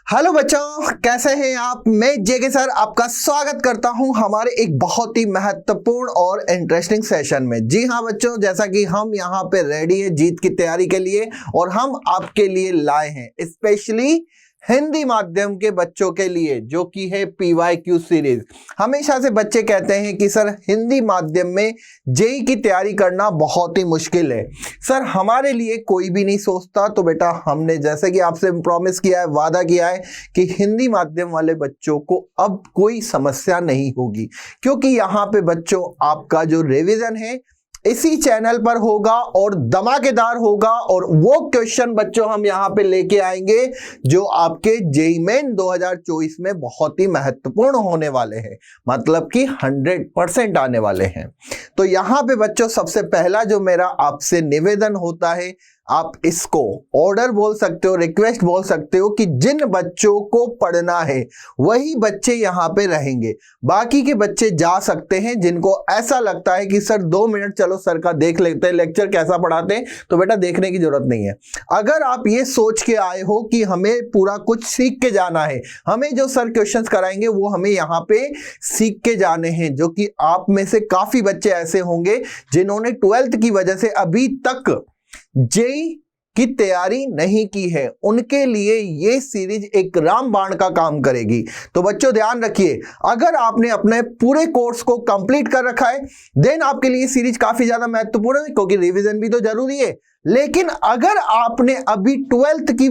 Hello बच्चों, कैसे हैं आप। मैं जेके सर आपका स्वागत करता हूं हमारे एक बहुत ही महत्वपूर्ण और इंटरेस्टिंग सेशन में। जी हां बच्चों, जैसा कि हम यहां पे रेडी है जीत की तैयारी के लिए और हम आपके लिए लाए हैं स्पेशली हिंदी माध्यम के बच्चों के लिए, जो कि है PYQ सीरीज। हमेशा से बच्चे कहते हैं कि सर हिंदी माध्यम में जेई की तैयारी करना बहुत ही मुश्किल है। सर हमारे लिए कोई भी नहीं सोचता, तो बेटा हमने जैसे कि आपसे प्रॉमिस किया है, वादा किया है कि हिंदी माध्यम वाले बच्चों को अब कोई समस्या नहीं होगी, क्योंकि यहाँ पे बच्चों आपका जो रिवीजन है इसी चैनल पर होगा और धमाकेदार होगा। और वो क्वेश्चन बच्चों हम यहां पे लेके आएंगे जो आपके जेईई मेन 2024 में बहुत ही महत्वपूर्ण होने वाले हैं, मतलब कि 100% आने वाले हैं। तो यहां पे बच्चों सबसे पहला जो मेरा आपसे निवेदन होता है, आप इसको ऑर्डर बोल सकते हो, रिक्वेस्ट बोल सकते हो, कि जिन बच्चों को पढ़ना है वही बच्चे यहां पे रहेंगे। बाकी के बच्चे जा सकते हैं जिनको ऐसा लगता है कि सर 2 मिनट चलो सर का देख लेते हैं लेक्चर कैसा पढ़ाते हैं, तो बेटा देखने की जरूरत नहीं है। अगर आप ये सोच के आए हो कि हमें पूरा कुछ सीख के जाना है, हमें जो सर क्वेश्चंस कराएंगे वो हमें यहाँ पे सीख के जाने हैं, जो कि आप में से काफी बच्चे ऐसे होंगे जिन्होंने 12th की वजह से अभी तक जेई की तैयारी नहीं की है, उनके लिए ये सीरीज एक रामबाण का काम करेगी। तो बच्चों ध्यान रखिए, अगर आपने अपने पूरे कोर्स को कंप्लीट कर रखा है देन आपके लिए सीरीज काफी ज्यादा महत्वपूर्ण है, क्योंकि रिवीजन भी तो जरूरी है। लेकिन अगर आपने अभी 12th की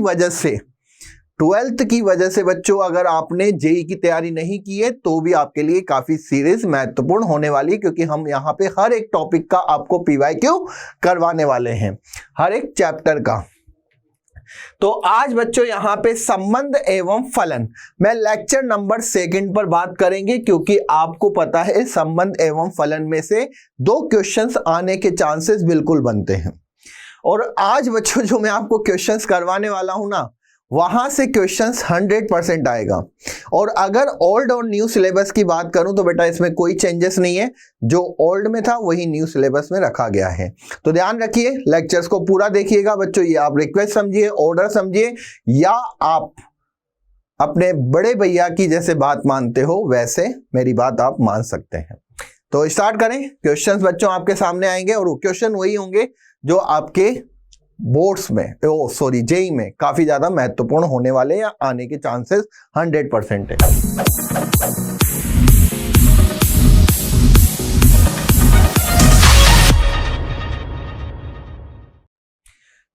वजह से बच्चों अगर आपने जेई की तैयारी नहीं की है, तो भी आपके लिए काफी सीरीज महत्वपूर्ण होने वाली है, क्योंकि हम यहाँ पे हर एक टॉपिक का आपको PYQ करवाने वाले हैं, हर एक चैप्टर का। तो आज बच्चों यहाँ पे संबंध एवं फलन मैं लेक्चर नंबर 2 पर बात करेंगे, क्योंकि आपको पता है संबंध एवं फलन में से 2 क्वेश्चंस आने के चांसेस बिल्कुल बनते हैं। और आज बच्चों जो मैं आपको क्वेश्चंस करवाने वाला हूं ना, वहां से क्वेश्चंस 100% आएगा। और अगर ओल्ड और न्यू सिलेबस की बात करूं तो बेटा इसमें कोई चेंजेस नहीं है, जो ओल्ड में था वही न्यू सिलेबस में रखा गया है। तो ध्यान रखिए, लेक्चर्स को पूरा देखिएगा बच्चों। ये आप रिक्वेस्ट समझिए, ऑर्डर समझिए, या आप अपने बड़े भैया की जैसे बात मानते हो वैसे मेरी बात आप मान सकते हैं। तो स्टार्ट करें। क्वेश्चंस बच्चों आपके सामने आएंगे और क्वेश्चन वही होंगे जो आपके बोर्ड्स में जेई में काफी ज्यादा महत्वपूर्ण होने वाले या आने के चांसेस 100% है।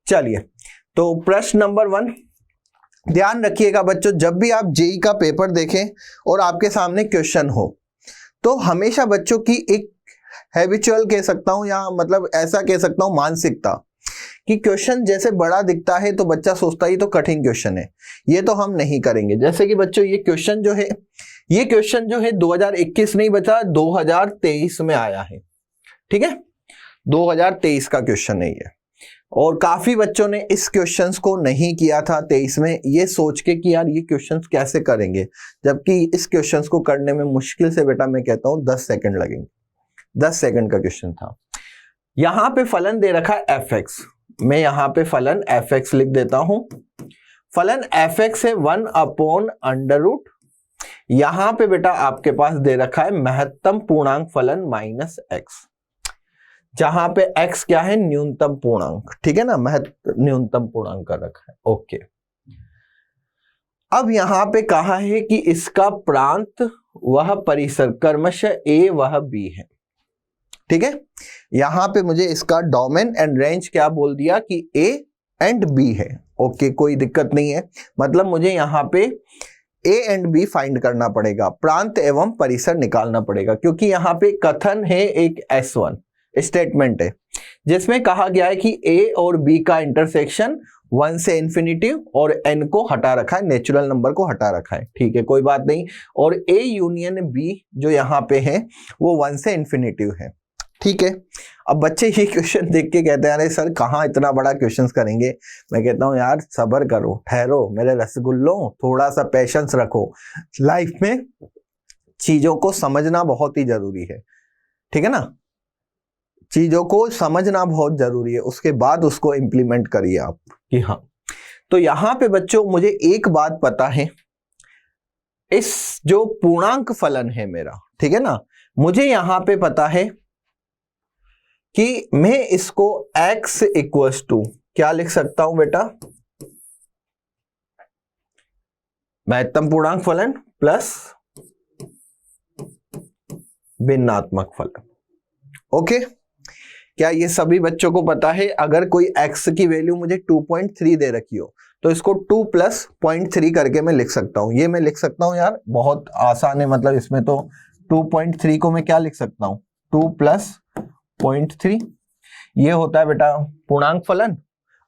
चलिए, तो प्रश्न नंबर 1 ध्यान रखिएगा बच्चों, जब भी आप जेई का पेपर देखें और आपके सामने क्वेश्चन हो, तो हमेशा बच्चों की एक हैबिचुअल कह सकता हूं, या मतलब ऐसा कह सकता हूं मानसिकता, कि क्वेश्चन जैसे बड़ा दिखता है तो बच्चा सोचता है ये तो कठिन क्वेश्चन है, ये तो हम नहीं करेंगे। जैसे कि बच्चों ये क्वेश्चन जो है 2021 नहीं बचा, 2023 में आया है, ठीक है, 2023 का क्वेश्चन है ये। और काफी बच्चों ने इस क्वेश्चंस को नहीं किया था 23 में, ये सोच के कि यार ये क्वेश्चंस कैसे करेंगे, जबकि इस क्वेश्चंस को करने में मुश्किल से बेटा मैं कहता हूं 10 सेकंड लगेंगे। 10 सेकंड का क्वेश्चन था। यहां पे फलन दे रखा है fx, मैं यहां पे फलन fx लिख देता हूं। फलन fx है 1/√। यहां पे बेटा आपके पास दे रखा है महत्तम पूर्णांक फलन -x, जहां पे x क्या है, न्यूनतम पूर्णांक, ठीक है ना, न्यूनतम पूर्णांक कर रखा है। ओके, अब यहां पे कहा है कि इसका प्रांत वह परिसर क्रमशः a वह b है, ठीक है। यहां पे मुझे इसका डोमेन एंड रेंज क्या बोल दिया कि A एंड B है। ओके, कोई दिक्कत नहीं है, मतलब मुझे यहां पे A एंड B फाइंड करना पड़ेगा, प्रांत एवं परिसर निकालना पड़ेगा, क्योंकि यहां पे कथन है, एक S1 स्टेटमेंट है जिसमें कहा गया है कि A और B का इंटरसेक्शन 1 से इन्फिनिटिव और n को हटा रखा है, नेचुरल नंबर को हटा रखा है, ठीक है, कोई बात नहीं। और A यूनियन B जो यहाँ पे है वो 1 से इन्फिनिटिव है, ठीक है। अब बच्चे ये क्वेश्चन देख के कहते हैं अरे सर कहाँ इतना बड़ा क्वेश्चन करेंगे। मैं कहता हूँ यार सब्र करो, ठहरो मेरे रसगुल्लों, थोड़ा सा पेशेंस रखो। लाइफ में चीजों को समझना बहुत ही जरूरी है, ठीक है ना, चीजों को समझना बहुत जरूरी है, उसके बाद उसको इम्प्लीमेंट करिए आप कि हाँ। तो यहां पे बच्चों मुझे एक बात पता है, इस जो पूर्णांक फलन है मेरा, ठीक है ना, मुझे यहां पे पता है कि मैं इसको x इक्वल्स टू क्या लिख सकता हूं बेटा, महत्तम पूर्णांक फलन प्लस भिन्नात्मक फलन। ओके, क्या ये सभी बच्चों को पता है? अगर कोई x की वैल्यू मुझे 2.3 दे रखी हो तो इसको 2 प्लस 0.3 करके मैं लिख सकता हूं। ये मैं लिख सकता हूं यार, बहुत आसान है, मतलब इसमें तो 2.3 को मैं क्या लिख सकता हूं, 2 प्लस 0.3। ये होता है बेटा पूर्णांक फलन,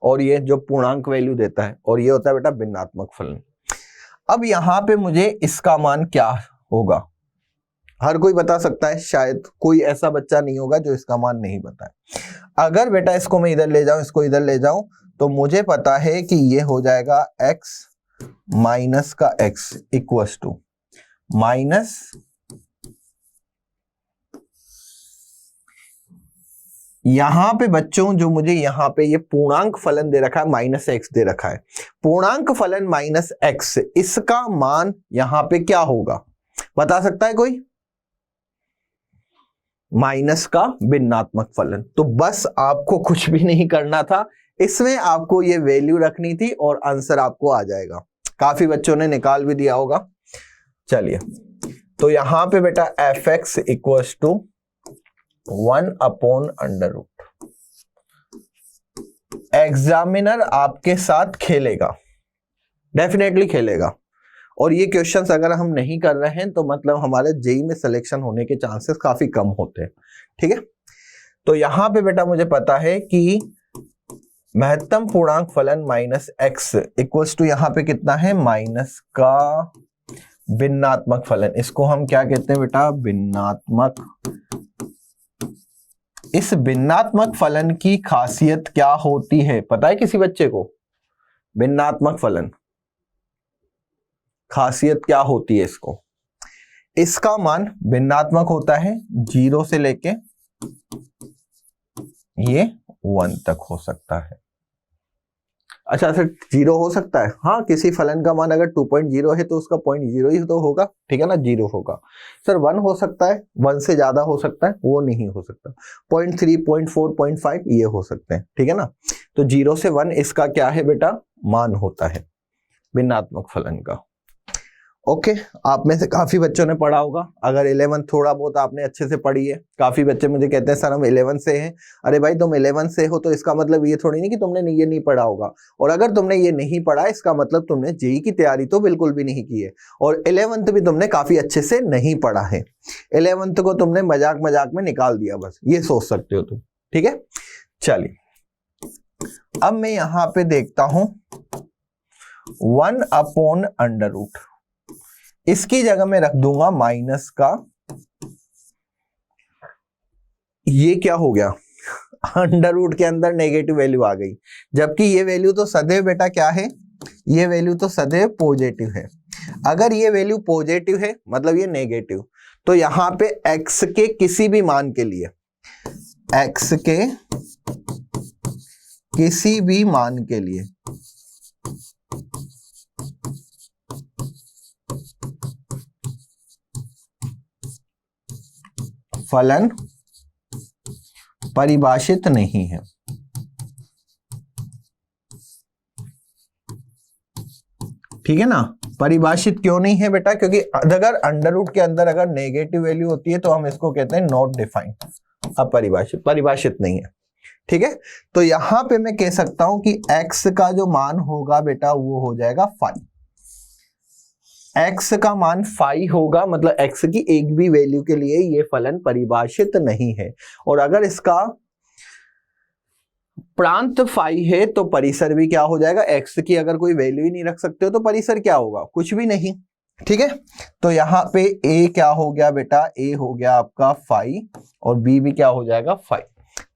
और ये जो पूर्णांक वैल्यू देता है, और ये होता है बेटा भिन्नात्मक फलन। अब यहां पे मुझे इसका मान क्या होगा, हर कोई बता सकता है, शायद कोई ऐसा बच्चा नहीं होगा जो इसका मान नहीं बताए। अगर बेटा इसको मैं इधर ले जाऊं, इसको इधर ले जाऊं, तो मुझे पता है कि ये हो जाएगा x माइनस का x इक्वल्स टू माइनस यहां पे बच्चों जो मुझे यहां पे ये पूर्णांक फलन दे रखा है माइनस x दे रखा है, पूर्णांक फलन माइनस x, इसका मान यहां पे क्या होगा बता सकता है कोई? माइनस का भिन्नात्मक फलन। तो बस आपको कुछ भी नहीं करना था, इसमें आपको ये वैल्यू रखनी थी और आंसर आपको आ जाएगा। काफी बच्चों ने निकाल भी दिया होगा। चलिए, तो यहां पे बेटा fx इक्वल्स टू 1/√। एग्जामिनर आपके साथ खेलेगा, डेफिनेटली खेलेगा, और ये क्वेश्चंस अगर हम नहीं कर रहे हैं तो मतलब हमारे जेई में सिलेक्शन होने के चांसेस काफी कम होते हैं, ठीक है। तो यहां पे बेटा मुझे पता है कि महत्तम पूर्णांक फलन माइनस x इक्वल्स टू यहां पे कितना है, माइनस का भिन्नात्मक फलन। इसको हम क्या कहते हैं बेटा, भिन्नात्मक। इस भिन्नात्मक फलन की खासियत क्या होती है पता है किसी बच्चे को? भिन्नात्मक फलन खासियत क्या होती है इसको? इसका मान भिन्नात्मक होता है 0 से लेके ये 1 तक हो सकता है। अच्छा सर 0 हो सकता है? हाँ, किसी फलन का मान अगर 2.0 है तो उसका 0.0 ही तो होगा, ठीक है ना, 0 होगा। सर 1 हो सकता है, 1 से ज्यादा हो सकता है, वो नहीं हो सकता। 0.3, 0.4, 0.5 ये हो सकते हैं, ठीक है ना। तो 0 से 1 इसका क्या है बेटा, मान होता है भिन्नात्मक फलन का। ओके, आप में से काफी बच्चों ने पढ़ा होगा। अगर 11 थोड़ा बहुत आपने अच्छे से पढ़ी है। काफी बच्चे मुझे कहते हैं सर हम 11 से हैं। अरे भाई तुम 11 से हो तो इसका मतलब ये थोड़ी नहीं कि तुमने ये नहीं पढ़ा होगा, और अगर तुमने ये नहीं पढ़ा इसका मतलब तुमने जेई की तैयारी तो बिल्कुल भी नहीं की है, और 11th भी तुमने काफी अच्छे से नहीं पढ़ा है। 11th को तुमने मजाक मजाक में निकाल दिया, बस ये सोच सकते हो तुम, ठीक है। चलिए, अब मैं यहां पे देखता हूं 1/√। इसकी जगह मैं रख दूंगा माइनस का, ये क्या हो गया, अंडर रूट के अंदर नेगेटिव वैल्यू आ गई, जबकि ये वैल्यू तो सदैव बेटा क्या है, ये वैल्यू तो सदैव पॉजिटिव है। अगर ये वैल्यू पॉजिटिव है मतलब ये नेगेटिव, तो यहां पे x के किसी भी मान के लिए, x के किसी भी मान के लिए फलन परिभाषित नहीं है। ठीक है ना, परिभाषित क्यों नहीं है बेटा, क्योंकि अगर अंडर रूट के अंदर अगर नेगेटिव वैल्यू होती है तो हम इसको कहते हैं नॉट डिफाइंड, अपरिभाषित, परिभाषित नहीं है। ठीक है, तो यहां पे मैं कह सकता हूं कि x का जो मान होगा बेटा वो हो जाएगा 5। x का मान 5 होगा, मतलब x की एक भी वैल्यू के लिए ये फलन परिभाषित नहीं है। और अगर इसका प्रांत 5 है तो परिसर भी क्या हो जाएगा, x की अगर कोई वैल्यू ही नहीं रख सकते हो तो परिसर क्या होगा, कुछ भी नहीं। ठीक है, तो यहां पे a क्या हो गया बेटा, a हो गया आपका 5 और b भी क्या हो जाएगा 5।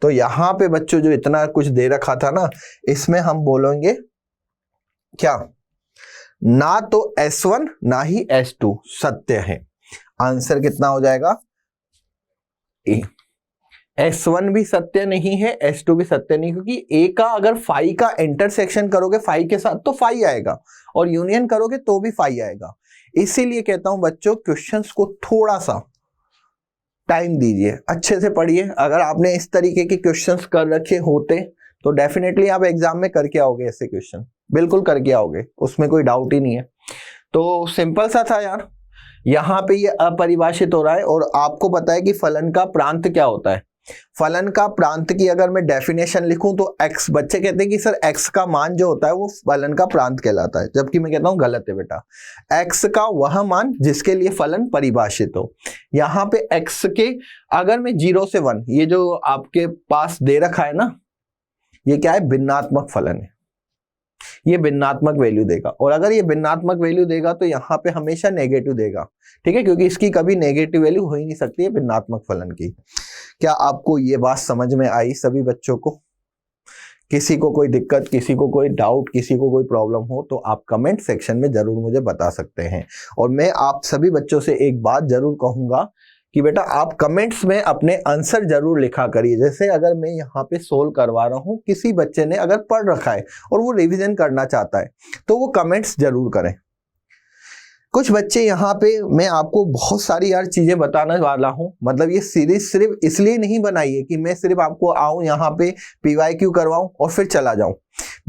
तो यहां पे बच्चों जो इतना कुछ दे रखा था ना, इसमें हम बोलेंगे क्या, ना तो S1 ना ही S2 सत्य है। आंसर कितना हो जाएगा, ए। S1 भी सत्य नहीं है, S2 भी सत्य नहीं, क्योंकि A का अगर फाई का इंटरसेक्शन करोगे फाई के साथ तो फाई आएगा, और यूनियन करोगे तो भी फाई आएगा। इसीलिए कहता हूं बच्चों, क्वेश्चंस को थोड़ा सा टाइम दीजिए, अच्छे से पढ़िए। अगर आपने इस तरीके के क्वेश्चंस कर रखे होते तो डेफिनेटली आप एग्जाम में करके आओगे, ऐसे क्वेश्चन बिल्कुल करके आओगे, उसमें कोई डाउट ही नहीं है। तो सिंपल सा था यार, यहाँ पे ये अपरिभाषित हो रहा है, और आपको पता है कि फलन का प्रांत क्या होता है। फलन का प्रांत की अगर मैं डेफिनेशन लिखूं तो x, बच्चे कहते हैं कि सर x का मान जो होता है वो फलन का प्रांत कहलाता है, जबकि मैं कहता हूं गलत है बेटा। x का वह मान जिसके लिए फलन परिभाषित हो। यहाँ पे x के अगर मैं 0 से 1, ये जो आपके पास दे रखा है ना, ये क्या है, भिन्नात्मक फलन है, ये भिन्नात्मक वैल्यू देगा। और अगर ये भिन्नात्मक वैल्यू देगा तो यहाँ पे हमेशा नेगेटिव देगा, ठीक है, क्योंकि इसकी कभी नेगेटिव वैल्यू हो ही नहीं सकती है भिन्नात्मक फलन की। क्या आपको ये बात समझ में आई सभी बच्चों को? किसी को कोई दिक्कत, किसी को कोई डाउट, किसी को कोई प्रॉब्लम हो तो आप कमेंट सेक्शन में जरूर मुझे बता सकते हैं। और मैं आप सभी बच्चों से एक बात जरूर कहूंगा कि बेटा आप कमेंट्स में अपने आंसर जरूर लिखा करिए। जैसे अगर मैं यहाँ पे सोल्व करवा रहा हूँ, किसी बच्चे ने अगर पढ़ रखा है और वो रिवीजन करना चाहता है तो वो कमेंट्स जरूर करें। कुछ बच्चे यहाँ पे, मैं आपको बहुत सारी यार चीजें बताने वाला हूँ, मतलब ये सीरीज सिर्फ इसलिए नहीं बनाई है कि मैं सिर्फ आपको आऊं यहाँ पे PYQ करवाऊं और फिर चला जाऊं।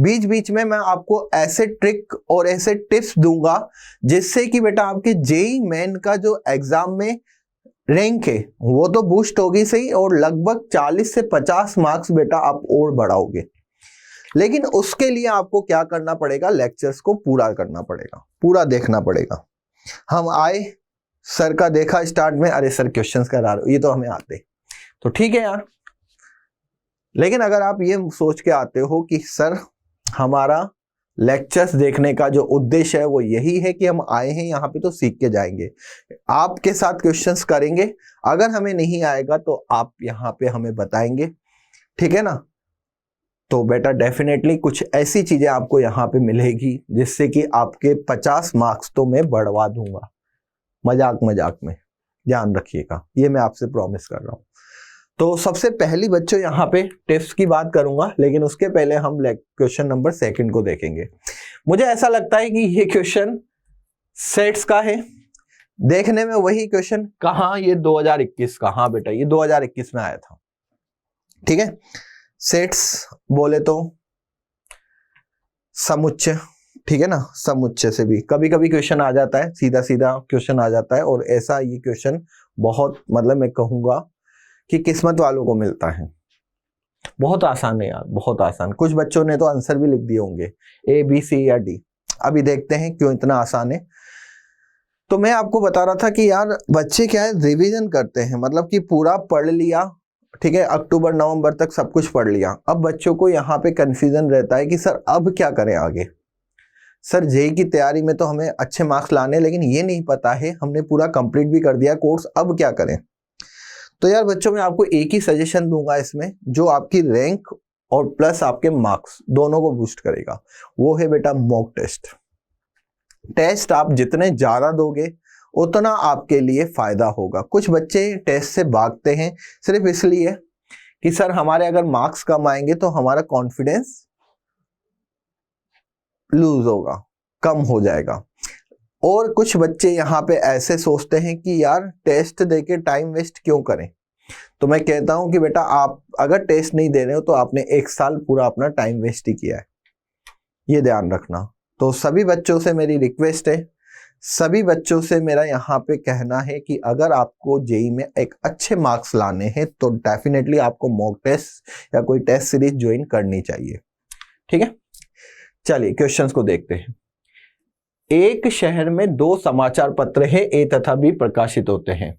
बीच बीच में मैं आपको ऐसे ट्रिक और ऐसे टिप्स दूंगा जिससे कि बेटा आपके जेईई मेन का जो एग्जाम में रैंक है वो तो बूस्ट होगी सही, और लगभग 40 से 50 मार्क्स बेटा आप और बढ़ाओगे। लेकिन उसके लिए आपको क्या करना पड़ेगा, लेक्चर्स को पूरा करना पड़ेगा, पूरा देखना पड़ेगा। हम आए, सर का देखा स्टार्ट में, अरे सर क्वेश्चंस करा रहे हो, ये तो हमें आते, तो ठीक है यार। लेकिन अगर आप ये सोच के आते हो कि सर हमारा लेक्चर्स देखने का जो उद्देश्य है वो यही है कि हम आए हैं यहाँ पे तो सीख के जाएंगे, आपके साथ क्वेश्चंस करेंगे, अगर हमें नहीं आएगा तो आप यहाँ पे हमें बताएंगे, ठीक है ना। तो बेटा डेफिनेटली कुछ ऐसी चीजें आपको यहाँ पे मिलेगी जिससे कि आपके 50 मार्क्स तो मैं बढ़वा दूंगा, मजाक मजाक में, ध्यान रखिएगा, ये मैं आपसे प्रॉमिस कर रहा हूँ। तो सबसे पहली बच्चों यहाँ पे टिप्स की बात करूंगा, लेकिन उसके पहले हम क्वेश्चन नंबर 2 को देखेंगे। मुझे ऐसा लगता है कि ये क्वेश्चन सेट्स का है, देखने में वही क्वेश्चन, कहाँ ये 2021 का, हाँ बेटा ये 2021 में आया था, ठीक है। सेट्स बोले तो समुच्चय, ठीक है ना, समुच्चय से भी कभी कभी क्वेश्चन आ जाता है, सीधा सीधा क्वेश्चन आ जाता है, और ऐसा ये क्वेश्चन बहुत, मतलब मैं कहूंगा कि किस्मत वालों को मिलता है। बहुत आसान है यार, बहुत आसान। कुछ बच्चों ने तो आंसर भी लिख दिए होंगे A, B, C या D। अभी देखते हैं क्यों इतना आसान है। तो मैं आपको बता रहा था कि यार बच्चे क्या है, रिवीजन करते हैं, मतलब कि पूरा पढ़ लिया, ठीक है, अक्टूबर नवंबर तक सब कुछ पढ़ लिया। अब बच्चों को यहाँ पे कंफ्यूजन रहता है कि सर अब क्या करें आगे। सर जेईई की तैयारी में तो हमें अच्छे मार्क्स लाने, लेकिन ये नहीं पता है, हमने पूरा कंप्लीट भी कर दिया कोर्स, अब क्या करें। तो यार बच्चों मैं आपको एक ही सजेशन दूंगा इसमें, जो आपकी रैंक और प्लस आपके मार्क्स दोनों को बूस्ट करेगा, वो है बेटा मॉक टेस्ट। टेस्ट आप जितने ज्यादा दोगे उतना आपके लिए फायदा होगा। कुछ बच्चे टेस्ट से भागते हैं सिर्फ इसलिए कि सर हमारे अगर मार्क्स कम आएंगे तो हमारा कॉन्फिडेंस लूज होगा, कम हो जाएगा। और कुछ बच्चे यहाँ पे ऐसे सोचते हैं कि यार टेस्ट देके टाइम वेस्ट क्यों करें। तो मैं कहता हूं कि बेटा आप अगर टेस्ट नहीं दे रहे हो तो आपने 1 साल पूरा अपना टाइम वेस्ट ही किया है, ये ध्यान रखना। तो सभी बच्चों से मेरी रिक्वेस्ट है, सभी बच्चों से मेरा यहाँ पे कहना है कि अगर आपको जेईई में एक अच्छे मार्क्स लाने हैं तो डेफिनेटली आपको मॉक टेस्ट या कोई टेस्ट सीरीज ज्वाइन करनी चाहिए, ठीक है। चलिए क्वेश्चंस को देखते हैं। एक शहर में 2 समाचार पत्र है A तथा B प्रकाशित होते हैं।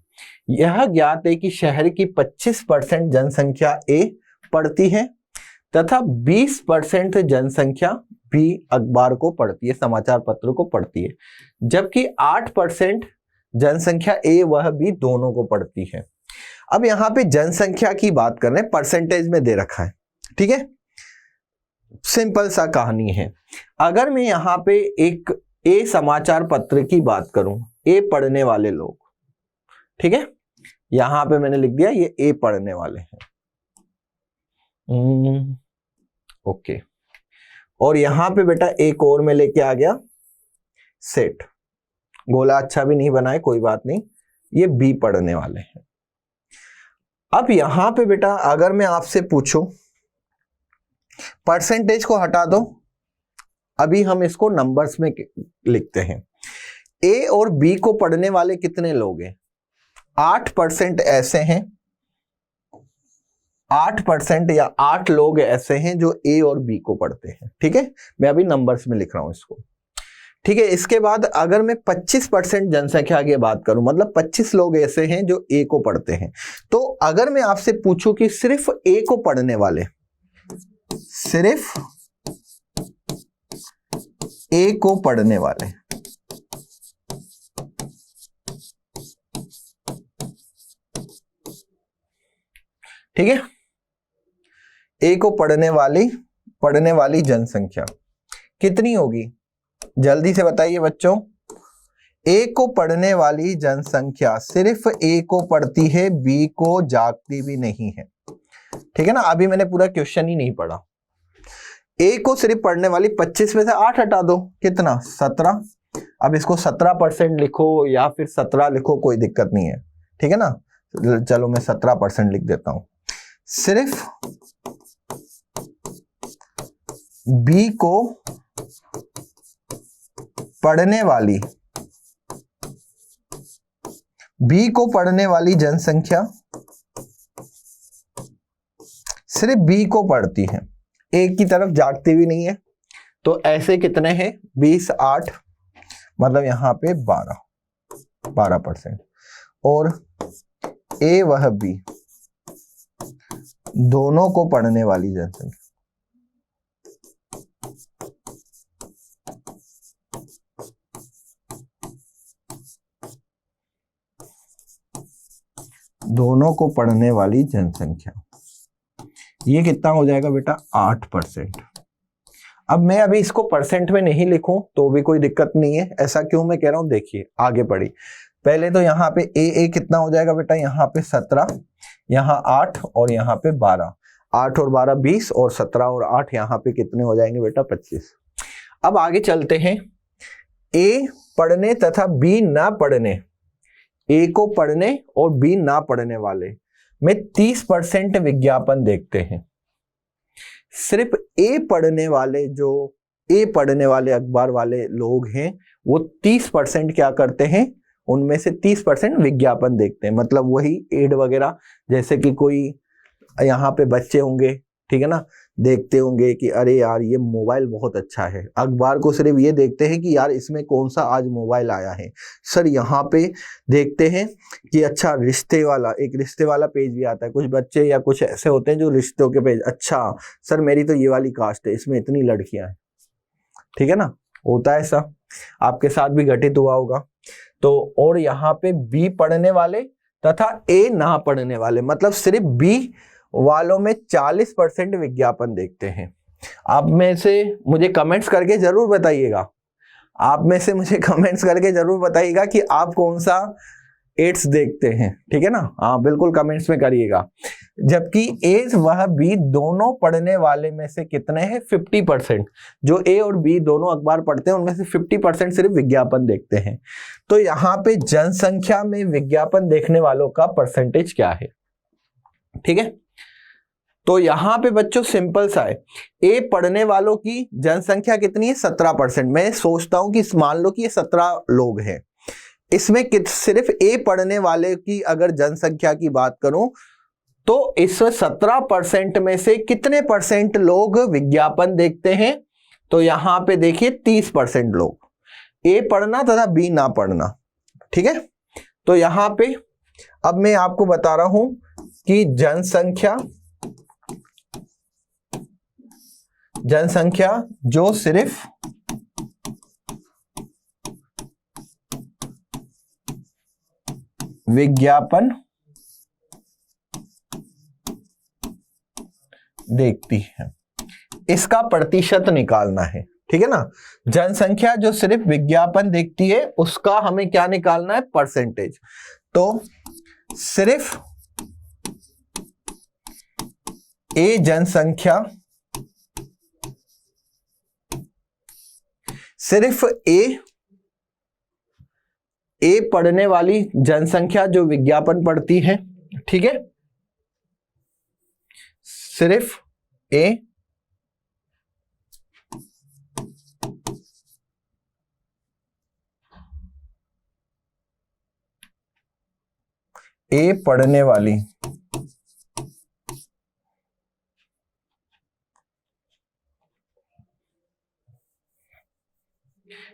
यह ज्ञात है कि शहर की 25% जनसंख्या A पढ़ती है तथा 20% जनसंख्या B अखबार को पढ़ती है, समाचार पत्र को पढ़ती है, जबकि 8% जनसंख्या A वह B दोनों को पढ़ती है। अब यहाँ पे जनसंख्या की बात कर रहे हैं, परसेंटेज में दे रखा है, ठीक है। सिंपल सा कहानी है। अगर मैं यहाँ पे एक A समाचार पत्र की बात करूं, A पढ़ने वाले लोग, ठीक है, यहां पे मैंने लिख दिया ये A पढ़ने वाले हैं, ओके, और यहां पे बेटा एक और में लेके आ गया सेट। गोला अच्छा भी नहीं बना है, कोई बात नहीं, ये बी पढ़ने वाले हैं। अब यहां पे बेटा अगर मैं आपसे पूछूं, परसेंटेज को हटा दो, अभी हम इसको नंबर्स में लिखते हैं। ए और बी को पढ़ने वाले कितने लोग हैं? 8% ऐसे हैं, 8% या 8 लोग ऐसे हैं जो ए और बी को पढ़ते हैं। ठीक है, मैं अभी नंबर्स में लिख रहा हूं इसको। ठीक है, इसके बाद अगर मैं 25% जनसंख्या की बात करूं, मतलब 25 लोग ऐसे हैं जो ए को पढ़ते हैं। तो अगर मैं आपसे पूछूं कि सिर्फ ए को पढ़ने वाले, सिर्फ ए को पढ़ने वाले, ठीक है, ए को पढ़ने वाली जनसंख्या कितनी होगी? जल्दी से बताइए बच्चों। ए को पढ़ने वाली जनसंख्या सिर्फ ए को पढ़ती है, बी को जागती भी नहीं है। ठीक है ना, अभी मैंने पूरा क्वेश्चन ही नहीं पढ़ा। ए को सिर्फ पढ़ने वाली 25 में से 8 हटा दो, कितना? 17। अब इसको 17% लिखो या फिर 17 लिखो, कोई दिक्कत नहीं है। ठीक है ना, चलो मैं 17% लिख देता हूं। सिर्फ बी को पढ़ने वाली जनसंख्या सिर्फ बी को पढ़ती है, ए की तरफ जागती भी नहीं है। तो ऐसे कितने हैं? 20, 8, मतलब यहां पे 12%। और ए वह बी दोनों को पढ़ने वाली जनसंख्या, दोनों को पढ़ने वाली जनसंख्या, ये कितना हो जाएगा बेटा? 8%। अब मैं अभी इसको परसेंट में नहीं लिखूं तो भी कोई दिक्कत नहीं है। ऐसा क्यों मैं कह रहा हूं, देखिए आगे पढ़ी। पहले तो यहाँ पे ए कितना हो जाएगा बेटा? यहाँ पे 17, यहाँ 8 और यहाँ पे 12। 8 और 12 20, और 17 और 8 यहाँ पे कितने हो जाएंगे बेटा? 25। अब आगे चलते हैं। ए पढ़ने तथा बी ना पढ़ने, ए को पढ़ने और बी ना पढ़ने वाले में 30% विज्ञापन देखते हैं। सिर्फ ए पढ़ने वाले, जो ए पढ़ने वाले अखबार वाले लोग हैं, वो 30% क्या करते हैं? उनमें से 30% विज्ञापन देखते हैं। मतलब वही एड वगैरह, जैसे कि कोई यहाँ पे बच्चे होंगे, ठीक है ना, देखते होंगे कि अरे यार ये मोबाइल बहुत अच्छा है। अखबार को सिर्फ ये देखते हैं कि यार इसमें कौन सा आज मोबाइल आया है। सर यहाँ पे देखते हैं कि अच्छा रिश्ते वाला पेज भी आता है। कुछ बच्चे या कुछ ऐसे होते हैं जो रिश्तों के पेज, अच्छा सर मेरी तो ये वाली कास्ट है, इसमें इतनी लड़कियां हैं। ठीक है ना, होता है ऐसा, आपके साथ भी घटित हुआ होगा। तो और यहाँ पे बी पढ़ने वाले तथा ए ना पढ़ने वाले, मतलब सिर्फ बी वालों में 40% विज्ञापन देखते हैं। आप में से मुझे कमेंट्स करके जरूर बताइएगा, कि आप कौन सा एड्स देखते हैं। ठीक है ना, हाँ बिल्कुल कमेंट्स में करिएगा। जबकि ए वह बी दोनों पढ़ने वाले में से कितने हैं? 50%। जो ए और बी दोनों अखबार पढ़ते हैं उनमें से 50% सिर्फ विज्ञापन देखते हैं। तो यहाँ पे जनसंख्या में विज्ञापन देखने वालों का परसेंटेज क्या है? ठीक है, तो यहां पे बच्चों सिंपल सा है। ए पढ़ने वालों की जनसंख्या कितनी है? 17%। मैं सोचता हूं कि मान लो कि ये 17 लोग हैं, इसमें सिर्फ ए पढ़ने वाले की अगर जनसंख्या की बात करूं तो इस 17% में से कितने परसेंट लोग विज्ञापन देखते हैं? तो यहां पे देखिए 30% लोग, ए पढ़ना तथा बी ना पढ़ना। ठीक है, तो यहां पे अब मैं आपको बता रहा हूं कि जनसंख्या जो सिर्फ विज्ञापन देखती है, इसका प्रतिशत निकालना है। ठीक है ना, जनसंख्या जो सिर्फ विज्ञापन देखती है उसका हमें क्या निकालना है? परसेंटेज। तो सिर्फ ए जनसंख्या, सिर्फ ए पढ़ने वाली जनसंख्या जो विज्ञापन पढ़ती है, ठीक है, सिर्फ ए पढ़ने वाली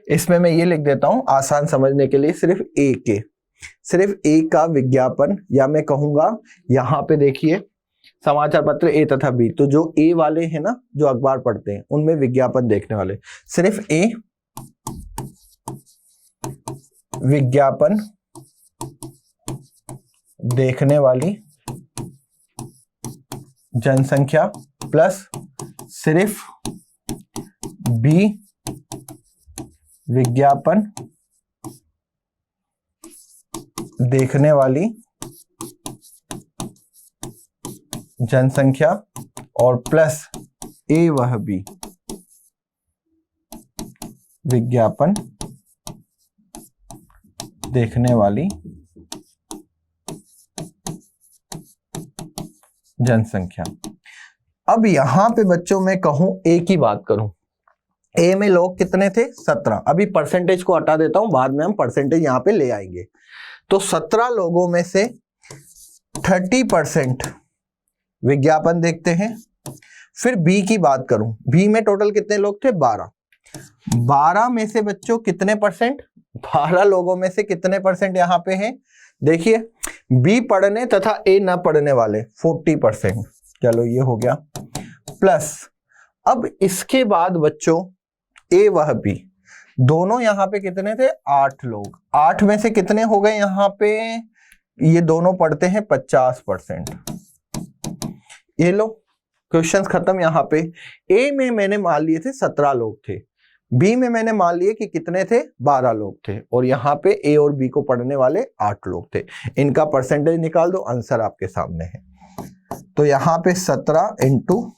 इसमें मैं ये लिख देता हूं आसान समझने के लिए, सिर्फ ए का विज्ञापन, या मैं कहूंगा यहां पे देखिए समाचार पत्र ए तथा बी, तो जो ए वाले हैं ना, जो अखबार पढ़ते हैं, उनमें विज्ञापन देखने वाले, सिर्फ ए विज्ञापन देखने वाली जनसंख्या प्लस सिर्फ बी विज्ञापन देखने वाली जनसंख्या और प्लस ए वह बी विज्ञापन देखने वाली जनसंख्या। अब यहां पे बच्चों में कहूं ए की बात करूं, ए में लोग कितने थे? 17। अभी परसेंटेज को हटा देता हूं, बाद में हम परसेंटेज यहां पे ले आएंगे। तो 17 लोगों में से 30% विज्ञापन देखते हैं। फिर बी की बात करूं, बी में टोटल कितने लोग थे? 12 में से बच्चों कितने परसेंट? 12 लोगों में से कितने परसेंट यहां पे हैं? देखिए, बी पढ़ने तथा ए न पढ़ने वाले 40%। चलो ये हो गया। प्लस अब इसके बाद बच्चों ए वह बी, दोनों यहां पे कितने थे? 8 लोग। 8 में से कितने हो गए यहां पे? ये दोनों पढ़ते हैं 50%। ये लो, क्वेश्चंस खत्म। यहां पे ए में मैंने मान लिए थे 17 लोग थे, बी में मैंने मान लिए कि कितने थे? 12 लोग थे, और यहाँ पे ए और बी को पढ़ने वाले 8 लोग थे। इनका परसेंटेज निकाल दो, आंसर आपके सामने है। तो यहाँ पे 17 इंटू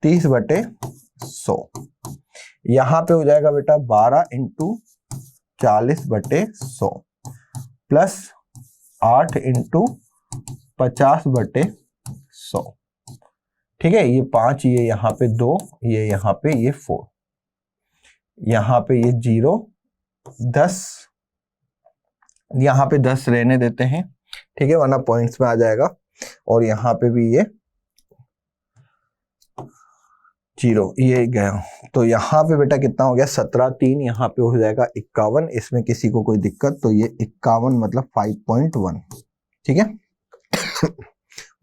30/100, यहाँ पे हो जाएगा बेटा 12 इंटू 40/100 प्लस 8 इंटू 50/100। ठीक है, ये 5, ये यहाँ पे 2, ये यहाँ पे ये 4, यहाँ पे ये 0, 10, यहाँ पे 10 रहने देते हैं, ठीक है, वरना पॉइंट्स में आ जाएगा। और यहाँ पे भी ये 0, ये गया। तो यहाँ पे बेटा कितना हो गया? 17, 3, यहाँ पे हो जाएगा 51। इसमें किसी को कोई दिक्कत? तो ये 51 मतलब 5.1, ठीक है।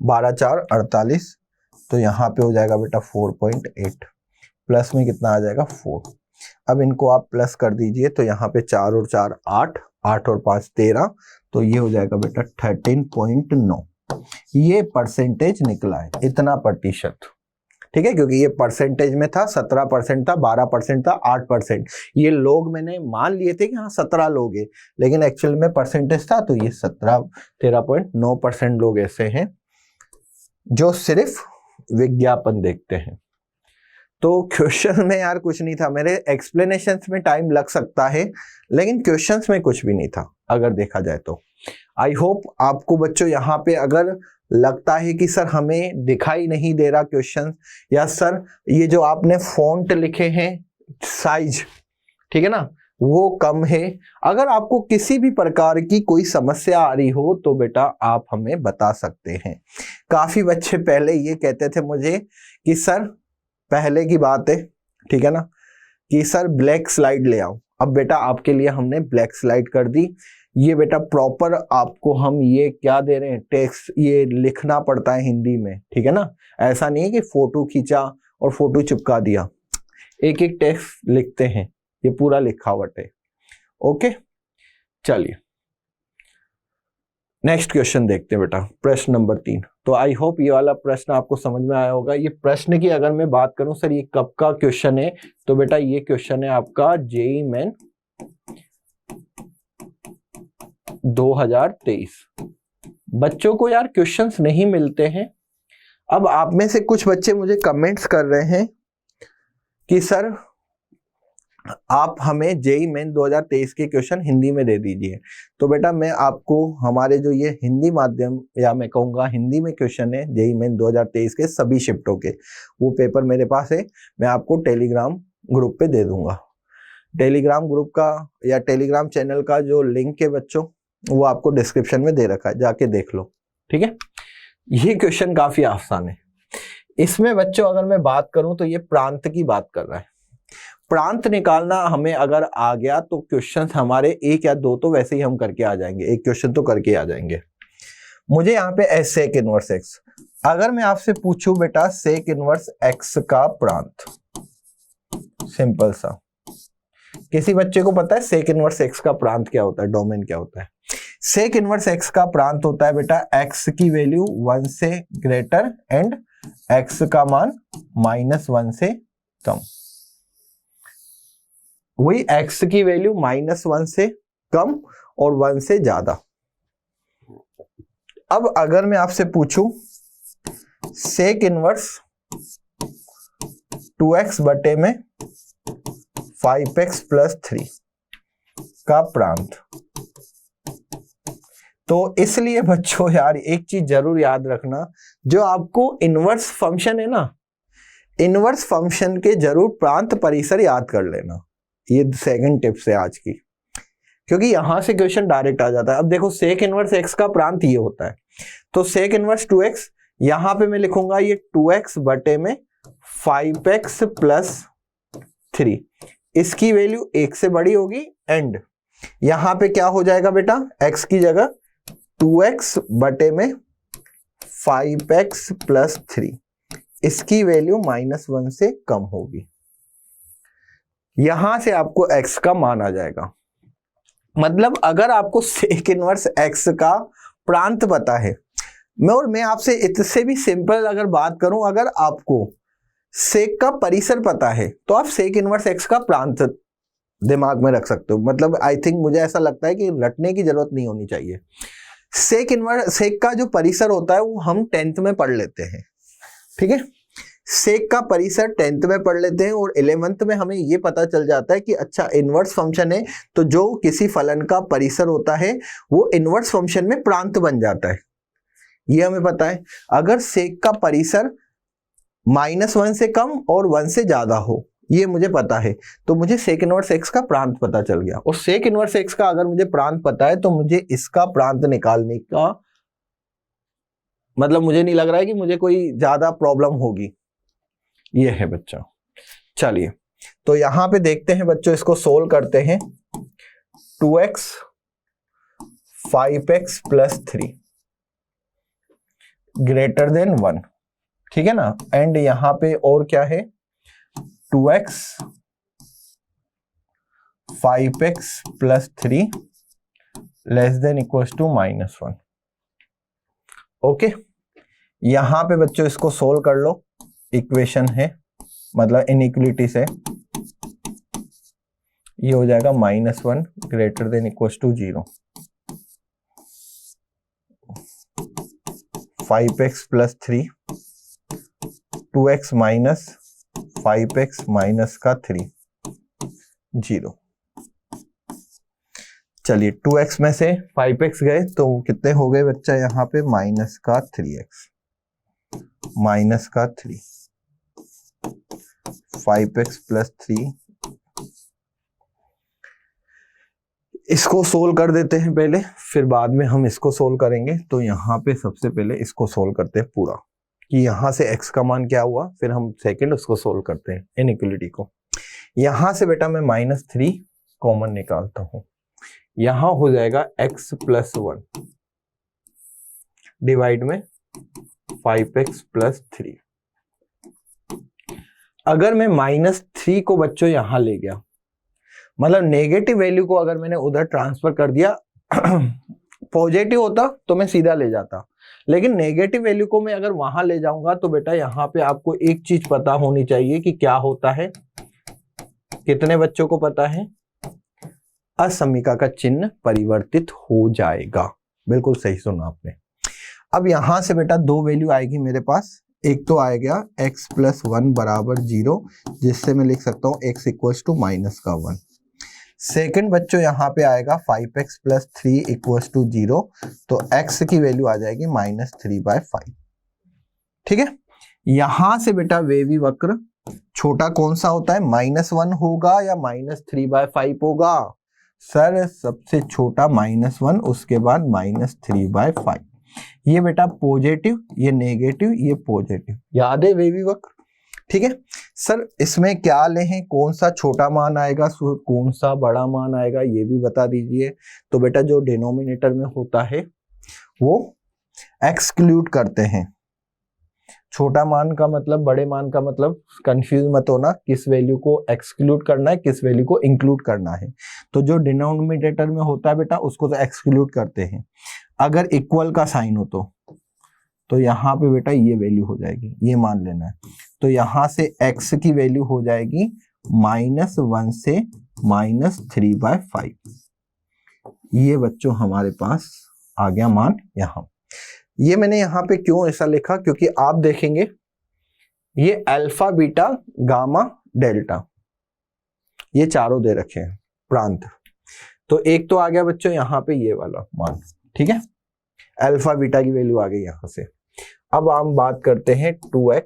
12, 4, 48, तो यहाँ पे हो जाएगा बेटा 4.8, प्लस में कितना आ जाएगा? 4। अब इनको आप प्लस कर दीजिए, तो यहाँ पे 4 और 4 8, 8 और 5 13, तो ये हो जाएगा बेटा 13.9। ये परसेंटेज निकला है, इतना प्रतिशत, ठीक है, क्योंकि ये परसेंटेज में था। 17% था, 12% था, 8%। ये लोग मैंने मान लिए थे कि हाँ 17 लोग हैं, लेकिन एक्चुअल में परसेंटेज था, तो ये 13.9% लोग ऐसे हैं जो सिर्फ विज्ञापन देखते हैं। तो क्वेश्चन में यार कुछ नहीं था, मेरे एक्सप्लेनेशंस में टाइम लग सकता है, लेकिन क्वेश्चंस में कुछ भी नहीं था अगर देखा जाए तो। आई होप आपको बच्चों यहाँ पे अगर लगता है कि सर हमें दिखाई नहीं दे रहा क्वेश्चन, या सर ये जो आपने फॉन्ट लिखे हैं साइज, ठीक है ना, वो कम है, अगर आपको किसी भी प्रकार की कोई समस्या आ रही हो तो बेटा आप हमें बता सकते हैं। काफी बच्चे पहले ये कहते थे मुझे कि सर, पहले की बात है, ठीक है ना, कि सर ब्लैक स्लाइड ले आओ। अब बेटा आपके लिए हमने ब्लैक स्लाइड कर दी। ये बेटा प्रॉपर आपको हम ये क्या दे रहे हैं? टेक्स्ट ये लिखना पड़ता है हिंदी में, ठीक है ना। ऐसा नहीं है कि फोटो खींचा और फोटो चिपका दिया, एक एक टेक्स्ट लिखते हैं, ये पूरा लिखावट है। ओके, चलिए नेक्स्ट क्वेश्चन देखते हैं बेटा, प्रश्न नंबर 3। तो आई होप ये वाला प्रश्न आपको समझ में आया होगा। ये प्रश्न की अगर मैं बात करूं सर ये कब का क्वेश्चन है, तो बेटा ये क्वेश्चन है आपका जेईई मेन 2023। बच्चों को यार क्वेश्चंस नहीं मिलते हैं, अब आप में से कुछ बच्चे मुझे कमेंट्स कर रहे हैं कि सर आप हमें जेईई मेन 2023 के क्वेश्चन हिंदी में दे दीजिए। तो बेटा मैं आपको हमारे जो ये हिंदी माध्यम या मैं कहूँगा हिंदी में क्वेश्चन है जेईई मेन 2023 के सभी शिफ्टों के, वो पेपर मेरे पास है, मैं आपको टेलीग्राम ग्रुप पे दे दूंगा। टेलीग्राम ग्रुप का या टेलीग्राम चैनल का जो लिंक है बच्चों वो आपको डिस्क्रिप्शन में दे रखा है, जाके देख लो, ठीक है। ये क्वेश्चन काफी आसान है। इसमें बच्चों अगर मैं बात करूं तो ये प्रांत की बात कर रहा है। प्रांत निकालना हमें अगर आ गया तो क्वेश्चन हमारे एक या दो तो वैसे ही हम करके आ जाएंगे, एक क्वेश्चन तो करके आ जाएंगे। मुझे यहाँ पे सेक इनवर्स एक्स, अगर मैं आपसे पूछूं बेटा सेक इनवर्स एक्स का प्रांत, सिंपल सा, किसी बच्चे को पता है सेक इनवर्स एक्स का प्रांत क्या होता है, डोमेन क्या होता है? सेक इनवर्स एक्स का प्रांत होता है बेटा एक्स की वैल्यू 1 से ग्रेटर एंड एक्स का मान -1 से कम। वही एक्स की वैल्यू -1 से कम और 1 से ज्यादा। अब अगर मैं आपसे पूछूं सेक इनवर्स 2x बटे में 5x + 3 का प्रांत, तो इसलिए बच्चों यार एक चीज जरूर याद रखना, जो आपको इनवर्स फंक्शन है ना, इनवर्स फंक्शन के जरूर प्रांत परिसर याद कर लेना। ये सेकंड टिप्स है आज की, क्योंकि यहां से क्वेश्चन डायरेक्ट आ जाता है। अब देखो सेक इनवर्स एक्स का प्रांत ये होता है, तो सेक इनवर्स 2x, यहां पे मैं लिखूंगा ये 2x बटे में 5x + 3, इसकी वैल्यू 1 से बड़ी होगी एंड यहां पे क्या हो जाएगा बेटा, x की जगह 2x बटे में 5x + 3, इसकी वैल्यू -1 से कम होगी। यहां से आपको x का मान आ जाएगा। मतलब अगर आपको सेक इनवर्स x का प्रांत पता है, मैं आपसे इससे भी सिंपल अगर बात करूं, अगर आपको सेक का परिसर पता है तो आप सेक इनवर्स x का प्रांत दिमाग में रख सकते हो। मतलब आई थिंक मुझे ऐसा लगता है कि रटने की जरूरत नहीं होनी चाहिए। सेक का जो परिसर होता है वो हम 10th में पढ़ लेते हैं, ठीक है। सेक का परिसर 10th में पढ़ लेते हैं और 11th में हमें ये पता चल जाता है कि अच्छा इनवर्स फंक्शन है तो जो किसी फलन का परिसर होता है वो इनवर्स फंक्शन में प्रांत बन जाता है, ये हमें पता है। अगर सेक का परिसर -1 से कम और 1 से ज्यादा हो, ये मुझे पता है, तो मुझे सेक इनवर्स एक्स का प्रांत पता चल गया। और सेक इनवर्स एक्स का अगर मुझे प्रांत पता है तो मुझे इसका प्रांत निकालने का मतलब मुझे नहीं लग रहा है कि मुझे कोई ज्यादा प्रॉब्लम होगी। ये है बच्चों, चलिए तो यहां पे देखते हैं बच्चों, इसको सोल्व करते हैं। 2x 5x + 3 ग्रेटर देन 1, ठीक है ना। एंड यहां पे और क्या है, 2x 5x + 3 less than equals to -1। Okay, यहां पे बच्चों इसको सोल्व कर लो। इक्वेशन है मतलब इनइक्वलिटी से ये हो जाएगा -1 greater than equals to 0। 5x + 3 2x - 5x - 3 0। चलिए 2x में से 5x गए तो कितने हो गए बच्चा, यहाँ पे -3x -3 5x + 3। इसको सोल्व कर देते हैं पहले, फिर बाद में हम इसको सोल्व करेंगे। तो यहाँ पे सबसे पहले इसको सोल्व करते हैं पूरा, कि यहाँ से x का मान क्या हुआ, फिर हम सेकंड उसको सोल्व करते हैं इनइक्वलिटी को। यहां से बेटा मैं -3 कॉमन निकालता हूं, यहां हो जाएगा x + 1 डिवाइड में 5x + 3। अगर मैं -3 को बच्चों यहां ले गया, मतलब नेगेटिव वैल्यू को अगर मैंने उधर ट्रांसफर कर दिया, पॉजिटिव होता तो मैं सीधा ले जाता, लेकिन नेगेटिव वैल्यू को मैं अगर वहां ले जाऊंगा तो बेटा यहाँ पे आपको एक चीज पता होनी चाहिए कि क्या होता है। कितने बच्चों को पता है, असमीका का चिन्ह परिवर्तित हो जाएगा। बिल्कुल सही सुना आपने। अब यहां से बेटा दो वैल्यू आएगी मेरे पास, एक तो आ गया x प्लस 1 बराबर 0, जिससे मैं लिख सकता हूँ x इक्वल्स टू माइनस का 1। सेकंड बच्चों यहाँ पे आएगा 5x प्लस 3 इक्वल्स टू 0, तो x की वैल्यू आ जाएगी -3/5। ठीक है, यहां से बेटा वेवी वक्र छोटा कौन सा होता है, -1 होगा या -3/5 होगा? सर सबसे छोटा -1, उसके बाद -3/5। ये बेटा पॉजिटिव, ये नेगेटिव, ये पॉजिटिव, याद है वेवी वक्र? ठीक है सर, इसमें क्या लें, कौन सा छोटा मान आएगा, कौन सा बड़ा मान आएगा, ये भी बता दीजिए। तो बेटा जो डिनोमिनेटर में होता है वो एक्सक्लूड करते हैं। छोटा मान का मतलब, बड़े मान का मतलब, कंफ्यूज मत होना, किस वैल्यू को एक्सक्लूड करना है, किस वैल्यू को इंक्लूड करना है। तो जो डिनोमिनेटर में होता है बेटा उसको तो एक्सक्लूड करते हैं। अगर इक्वल का साइन हो तो यहाँ पे बेटा ये वैल्यू हो जाएगी, ये मान लेना है। तो यहाँ से x की वैल्यू हो जाएगी -1 से -3/5। ये बच्चों हमारे पास आ गया मान यहाँ। ये मैंने यहाँ पे क्यों ऐसा लिखा, क्योंकि आप देखेंगे ये अल्फा बीटा गामा डेल्टा ये चारों दे रखे हैं प्रांत। तो एक तो आ गया बच्चों यहाँ पे ये वाला मान, ठीक है, अल्फा बीटा की वैल्यू आ गई यहां से। अब हम बात करते हैं 2x,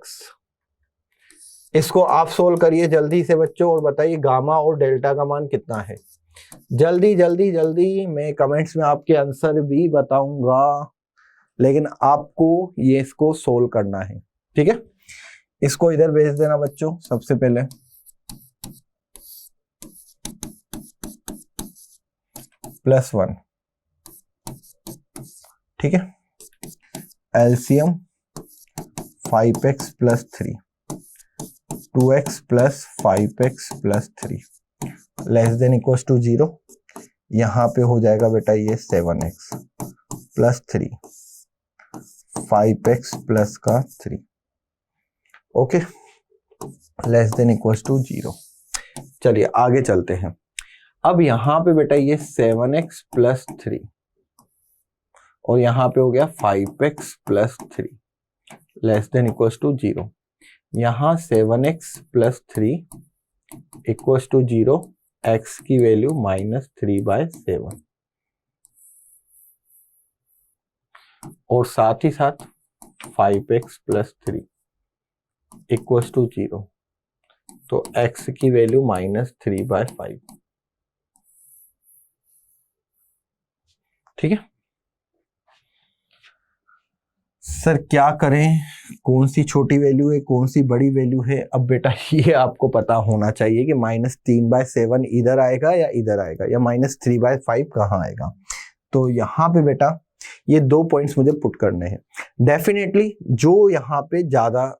इसको आप सोल्व करिए जल्दी से बच्चों और बताइए गामा और डेल्टा का मान कितना है। जल्दी जल्दी जल्दी, मैं कमेंट्स में आपके आंसर भी बताऊंगा, लेकिन आपको ये इसको सोल्व करना है। ठीक है, इसको इधर भेज देना बच्चों सबसे पहले। +1, ठीक है, LCM 5x plus 3, 2x plus 5x plus 3 less than equals to 0। यहां पे हो जाएगा बेटा ये 7x प्लस 3, 5x प्लस का 3, okay, less than equals to 0। चलिए आगे चलते हैं। अब यहां पे बेटा ये 7x प्लस 3 और यहां पे हो गया 5x plus 3 less than equals to 0। यहां 7x plus 3 equals to 0, x की वैल्यू -3/7 और साथ ही साथ 5x प्लस 3 इक्वल्स टू 0, तो x की वैल्यू -3/5। ठीक है सर, क्या करें, कौन सी छोटी वैल्यू है, कौन सी बड़ी वैल्यू है? अब बेटा ये आपको पता होना चाहिए कि -3/7 इधर आएगा या इधर आएगा, या -3/5 कहाँ आएगा। तो यहाँ पे बेटा ये 2 पॉइंट्स मुझे पुट करने हैं। डेफिनेटली जो यहाँ पे ज्यादा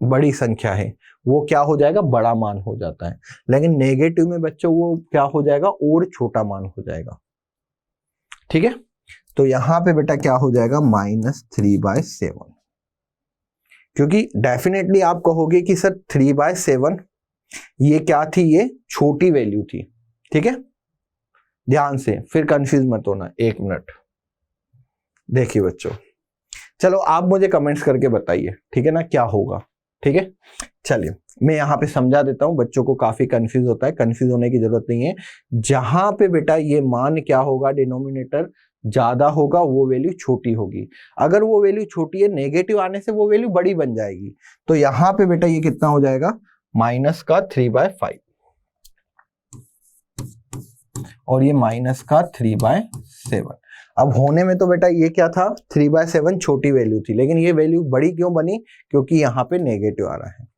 बड़ी संख्या है वो क्या हो जाएगा, बड़ा मान हो जाता है, लेकिन नेगेटिव में बच्चों वो क्या हो जाएगा, और छोटा मान हो जाएगा। ठीक है, तो यहां पे बेटा क्या हो जाएगा, -3/7, क्योंकि डेफिनेटली आप कहोगे कि सर 3/7 ये क्या थी, ये छोटी वैल्यू थी। ठीक है, ध्यान से, फिर कंफ्यूज मत होना। 1 मिनट देखिए बच्चों, चलो आप मुझे कमेंट्स करके बताइए, ठीक है ना, क्या होगा। ठीक है, चलिए मैं यहाँ पे समझा देता हूं, बच्चों को काफी कंफ्यूज होता है, कंफ्यूज होने की जरूरत नहीं है। जहां पे बेटा ये मान क्या होगा, डिनोमिनेटर ज्यादा होगा वो वैल्यू छोटी होगी, अगर वो वैल्यू छोटी है नेगेटिव आने से वो वैल्यू बड़ी बन जाएगी। तो यहां पे बेटा ये कितना हो जाएगा, -3/5 और ये -3/7। अब होने में तो बेटा ये क्या था, 3/7 छोटी वैल्यू थी, लेकिन ये वैल्यू बड़ी क्यों बनी, क्योंकि यहाँ पे नेगेटिव आ रहा है।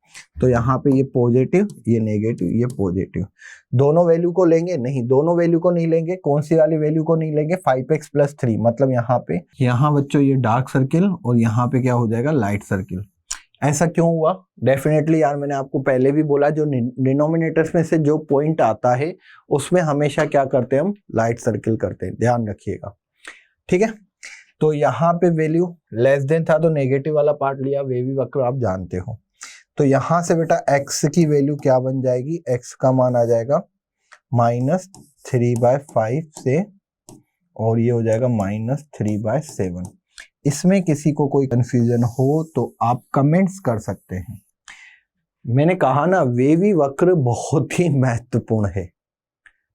तो यहाँ पे ये पॉजिटिव, ये नेगेटिव, ये पॉजिटिव, दोनों वैल्यू को लेंगे? नहीं, दोनों वैल्यू को नहीं लेंगे। कौन सी वाली वैल्यू को नहीं लेंगे, 5x प्लस 3, मतलब यहाँ पे, यहाँ बच्चों ये डार्क सर्किल और यहाँ पे क्या हो जाएगा, लाइट सर्किल। ऐसा क्यों हुआ? डेफिनेटली यार मैंने आपको पहले भी बोला, जो डिनोमिनेटर्स में से जो पॉइंट आता है उसमें हमेशा क्या करते हैं, हम लाइट सर्किल करते हैं, ध्यान रखिएगा। ठीक है, तो यहाँ पे वैल्यू लेस देन था तो नेगेटिव वाला पार्ट लिया, वेवी वक्र आप जानते हो। तो यहां से बेटा x की वैल्यू क्या बन जाएगी, x का मान आ जाएगा -3/5 से, और ये हो जाएगा -3/7। इसमें किसी को कोई कंफ्यूजन हो तो आप कमेंट्स कर सकते हैं। मैंने कहा ना, वेवी वक्र बहुत ही महत्वपूर्ण है,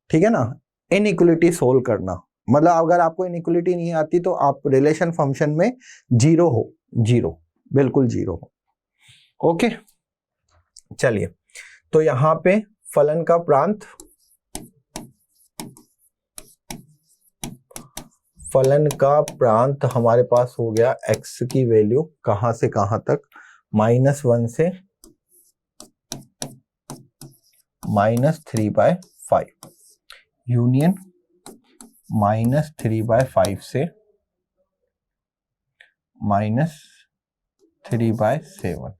ठीक है ना। इनइक्वलिटी सोल्व करना, मतलब अगर आपको इनइक्वलिटी नहीं आती तो आप रिलेशन फंक्शन में जीरो हो, जीरो, बिल्कुल जीरो हो। ओके, चलिए, तो यहां पे फलन का प्रांत, फलन का प्रांत हमारे पास हो गया x की वैल्यू कहां से कहां तक, -1 से -3/5 यूनियन -3/5 से -3/7,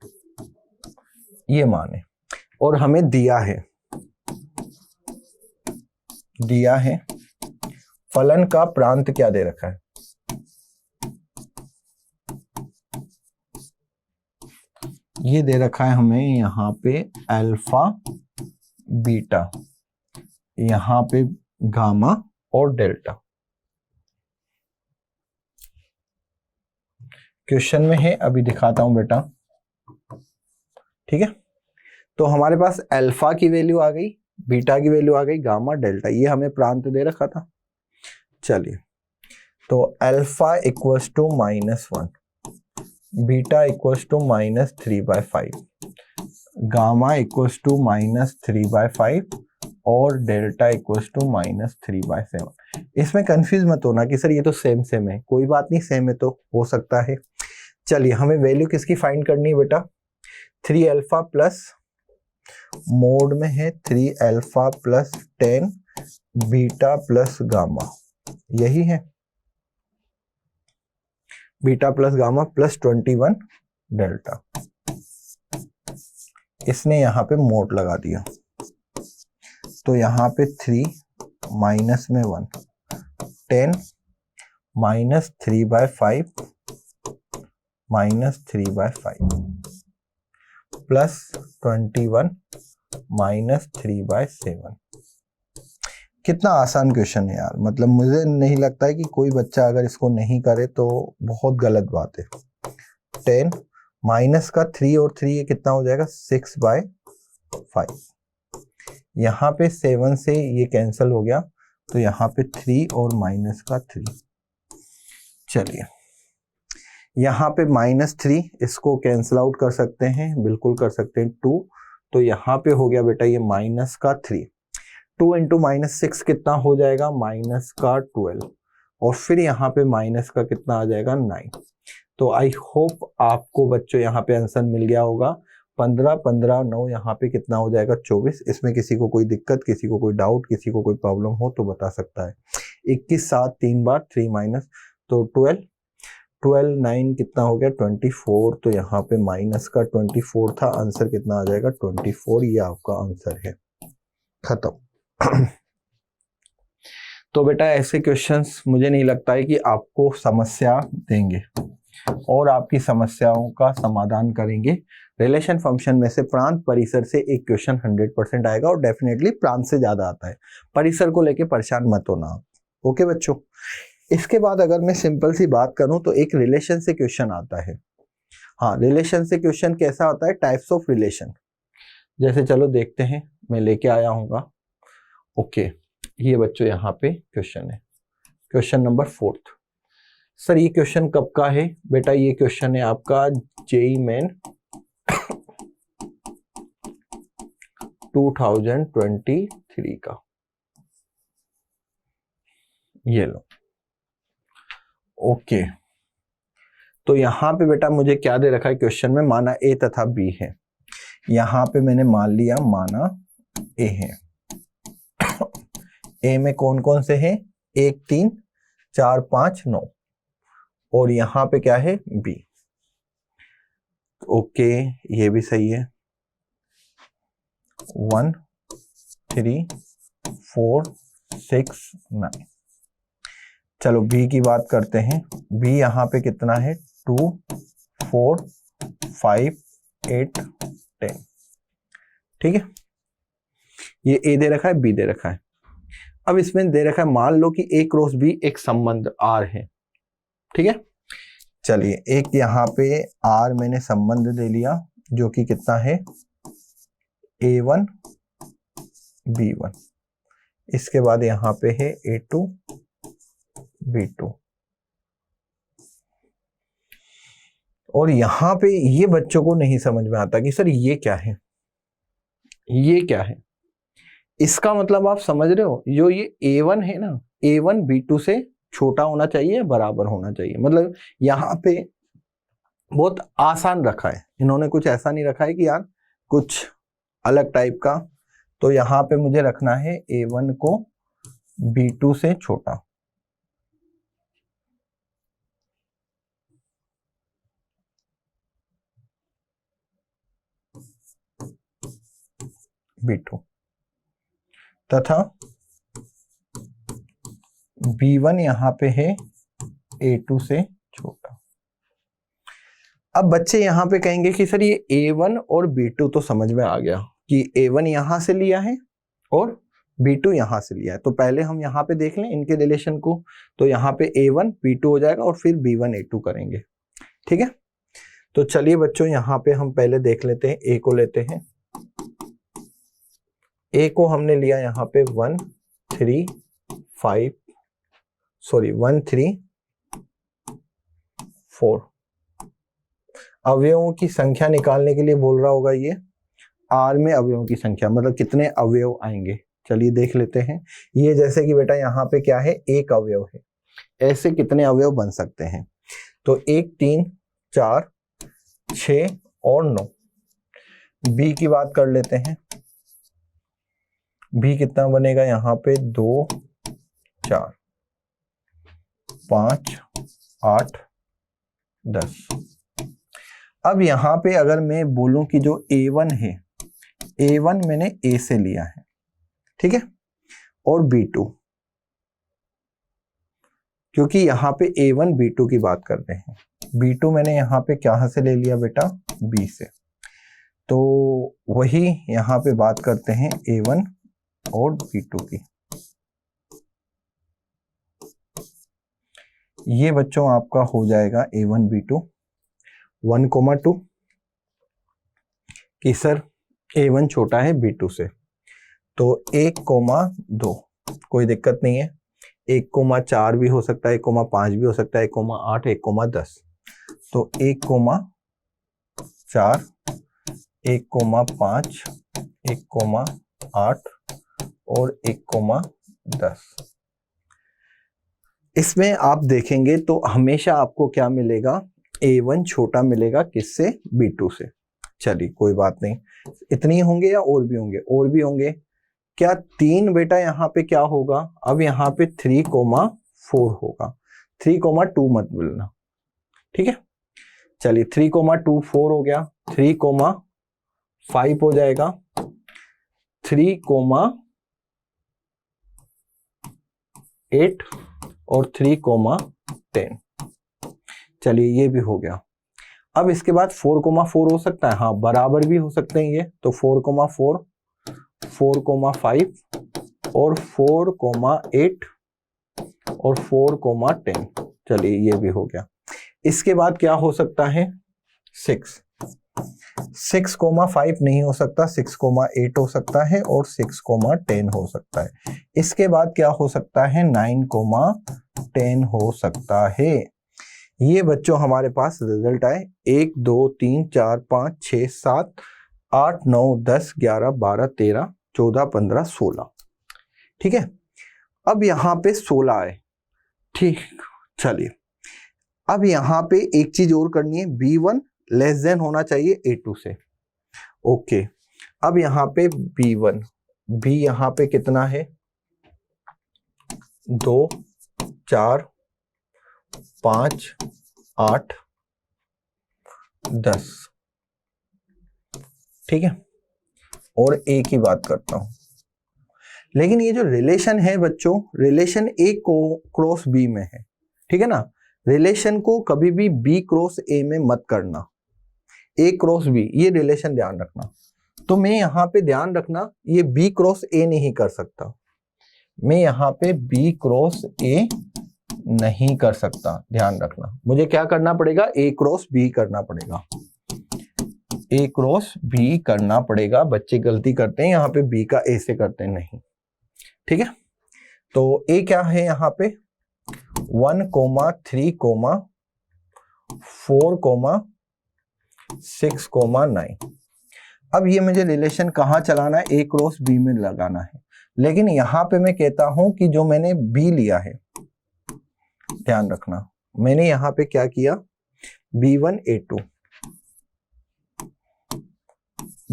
ये माने। और हमें दिया है फलन का प्रांत क्या दे रखा है, ये दे रखा है हमें यहाँ पे अल्फा बीटा, यहाँ पे गामा और डेल्टा। क्वेश्चन में है, अभी दिखाता हूं बेटा, ठीक है। तो हमारे पास अल्फा की वैल्यू आ गई, बीटा की वैल्यू आ गई, गामा डेल्टा, ये हमें प्रांत दे रखा था। चलिए, तो alpha equals to -1, beta equals to -3/5, gamma equals to -3/5 और डेल्टा इक्वल्स टू -3/7। इसमें कंफ्यूज मत होना कि सर ये तो सेम सेम है, कोई बात नहीं, सेम है तो हो सकता है। चलिए, हमें वैल्यू किसकी फाइंड करनी है बेटा, 3α प्लस मोड में है 3α प्लस 10 बीटा प्लस गामा, यही है, beta plus gamma plus 21 delta. इसने यहां पे मोड लगा दिया, तो यहां पे 3 माइनस में 1, 10 -3/5 -3/5 प्लस 21 -3/7। कितना आसान क्वेश्चन है यार, मतलब मुझे नहीं लगता है कि कोई बच्चा अगर इसको नहीं करे तो बहुत गलत बात है। 10 माइनस का 3 और 3 ये कितना हो जाएगा, 6/5। यहाँ पे 7 से ये कैंसिल हो गया, तो यहाँ पे 3 और माइनस का 3। चलिए, यहाँ पे -3, इसको कैंसिल आउट कर सकते हैं, बिल्कुल कर सकते हैं, 2, तो यहाँ पे हो गया बेटा ये माइनस का 3, 2 इंटू -6 कितना हो जाएगा, माइनस का 12, और फिर यहाँ पे माइनस का कितना आ जाएगा, 9। तो आई होप आपको बच्चों यहाँ पे आंसर मिल गया होगा। 15 15 9, यहाँ पे कितना हो जाएगा, 24। इसमें किसी को कोई दिक्कत, किसी को कोई डाउट, किसी को कोई प्रॉब्लम हो तो बता सकता है। 21 7 3 बार 3 माइनस, तो 12 9 कितना हो गया, 24। तो यहाँ पे माइनस का 24 था, आंसर कितना आ जाएगा, 24। ये आपका आंसर है, खत्म। तो बेटा ऐसे क्वेश्चंस मुझे नहीं लगता है कि आपको समस्या देंगे, और आपकी समस्याओं का समाधान करेंगे। रिलेशन फंक्शन में से प्रांत परिसर से एक क्वेश्चन 100% आएगा, और डेफिनेटली प्रांत से ज्यादा आता है। परिसर को लेके परेशान मत होना आप, ओके बच्चों। इसके बाद अगर मैं सिंपल सी बात करूं तो एक रिलेशन से क्वेश्चन आता है। हाँ, रिलेशन से क्वेश्चन कैसा आता है, टाइप्स ऑफ रिलेशन। जैसे चलो देखते हैं, मैं लेके आया हूँगा। ओके, ये बच्चों यहाँ पे क्वेश्चन है, क्वेश्चन नंबर 4। सर ये क्वेश्चन कब का है बेटा, ये क्वेश्चन है आपका जेईई मेन 2023 का। ये लो, ओके। तो यहां पे बेटा मुझे क्या दे रखा है क्वेश्चन में, माना ए तथा बी है। यहां पे मैंने मान लिया माना ए है। ए में कौन कौन से हैं, 1 3 4 5 9, और यहां पे क्या है, बी। ओके, ये भी सही है। 1 3 4 6 9। चलो बी की बात करते हैं। बी यहाँ पे कितना है, 2 4 5 8 10, ठीक है। ये ए दे रखा है, बी दे रखा है। अब इसमें दे रखा है, मान लो कि ए क्रॉस बी एक संबंध आर है, ठीक है। चलिए एक यहाँ पे आर मैंने संबंध ले लिया जो कि कितना है A1 B1, इसके बाद यहाँ पे है A2 B2, और यहाँ पे ये बच्चों को नहीं समझ में आता कि सर ये क्या है, ये क्या है। इसका मतलब आप समझ रहे हो, जो ये A1 है ना, A1 B2 से छोटा होना चाहिए, बराबर होना चाहिए। मतलब यहाँ पे बहुत आसान रखा है इन्होंने, कुछ ऐसा नहीं रखा है कि यार कुछ अलग टाइप का। तो यहाँ पे मुझे रखना है A1 को B2 से छोटा, B2, तथा B1 यहाँ पे है A2 से छोटा। अब बच्चे यहाँ पे कहेंगे कि सर ये A1 और B2 तो समझ में आ गया कि A1 यहाँ से लिया है और B2 यहाँ से लिया है, तो पहले हम यहाँ पे देख लें इनके रिलेशन को। तो यहाँ पे A1 B2 हो जाएगा और फिर B1 A2 करेंगे, ठीक है। तो चलिए बच्चों यहाँ पे हम पहले देख लेते हैं, A को लेते हैं। A को हमने लिया यहाँ पे 1 3 4। अवयवों की संख्या निकालने के लिए बोल रहा होगा ये, R में अवयवों की संख्या मतलब कितने अवयव आएंगे। चलिए देख लेते हैं। ये जैसे कि बेटा यहाँ पे क्या है, एक अवयव है, ऐसे कितने अवयव बन सकते हैं। तो 1 3 4 6 और 9। B की बात कर लेते हैं। B कितना बनेगा यहाँ पे 2 4 5 8 10। अब यहाँ पे अगर मैं बोलूं कि जो A1 है, A1 मैंने A से लिया है, ठीक है, और B2, क्योंकि यहाँ पे A1 B2 की बात कर रहे हैं, B2 मैंने यहाँ पे कहाँ से ले लिया बेटा, B से। तो वही यहाँ पे बात करते हैं A1 और B2 की। ये बच्चों आपका हो जाएगा A1 B2 1,2 कि सर A1 छोटा है B2 से, तो 1,2 कोई दिक्कत नहीं है। 1,4 भी हो सकता है, 1,5 भी हो सकता है, 1,8 1,10। तो 1,4 1,5 1,8 और 1,10। इसमें आप देखेंगे तो हमेशा आपको क्या मिलेगा, A1 छोटा मिलेगा किससे, B2 से। चलिए कोई बात नहीं, इतनी होंगे या और भी होंगे, और भी होंगे क्या, 3 बेटा यहाँ पे क्या होगा, अब यहाँ पे 3,4 होगा, 3,2 मत बोलना, ठीक है। चलिए 3,2 हो गया, 3,5 हो जाएगा, 3,8 और 3,10। चलिए ये भी हो गया। अब इसके बाद 4,4 हो सकता है, हाँ बराबर भी हो सकते हैं ये, तो 4,4 4,5 और 4,8 और 4,10। चलिए ये भी हो गया। इसके बाद क्या हो सकता है, 6,5 नहीं हो सकता, 6,8 हो सकता है और 6,10 हो सकता है। इसके बाद क्या हो सकता है, 9,10 हो सकता है। ये बच्चों हमारे पास रिजल्ट आए 1 2 3 4 5 6 7 8 9 10 11 12 13 14 15 16, ठीक है। अब यहाँ पे 16 आए, ठीक। चलिए अब यहाँ पे एक चीज और करनी है, B1 लेस देन होना चाहिए A2 से, ओके। अब यहाँ पे B1, B यहाँ पे कितना है, 2 4 5 8 10, ठीक है। और A की बात करता हूं, लेकिन ये जो रिलेशन है बच्चों, रिलेशन A को क्रॉस B में है, ठीक है ना। रिलेशन को कभी भी B क्रॉस A में मत करना, A क्रॉस B, ये रिलेशन ध्यान रखना। तो मैं यहाँ पे ध्यान रखना, ये B क्रॉस A नहीं कर सकता, मैं यहाँ पे B क्रॉस A नहीं कर सकता। ध्यान रखना, मुझे क्या करना पड़ेगा, ए क्रॉस बी करना पड़ेगा, ए क्रॉस बी करना पड़ेगा। बच्चे गलती करते हैं यहाँ पे, बी का ए से करते हैं, नहीं। ठीक है, तो ए क्या है यहाँ पे 1,3,4,6,9। अब ये मुझे रिलेशन कहाँ चलाना है, ए क्रॉस बी में लगाना है। लेकिन यहां पे मैं कहता हूं कि जो मैंने बी लिया है, ध्यान रखना, मैंने यहां पे क्या किया, B1 A2,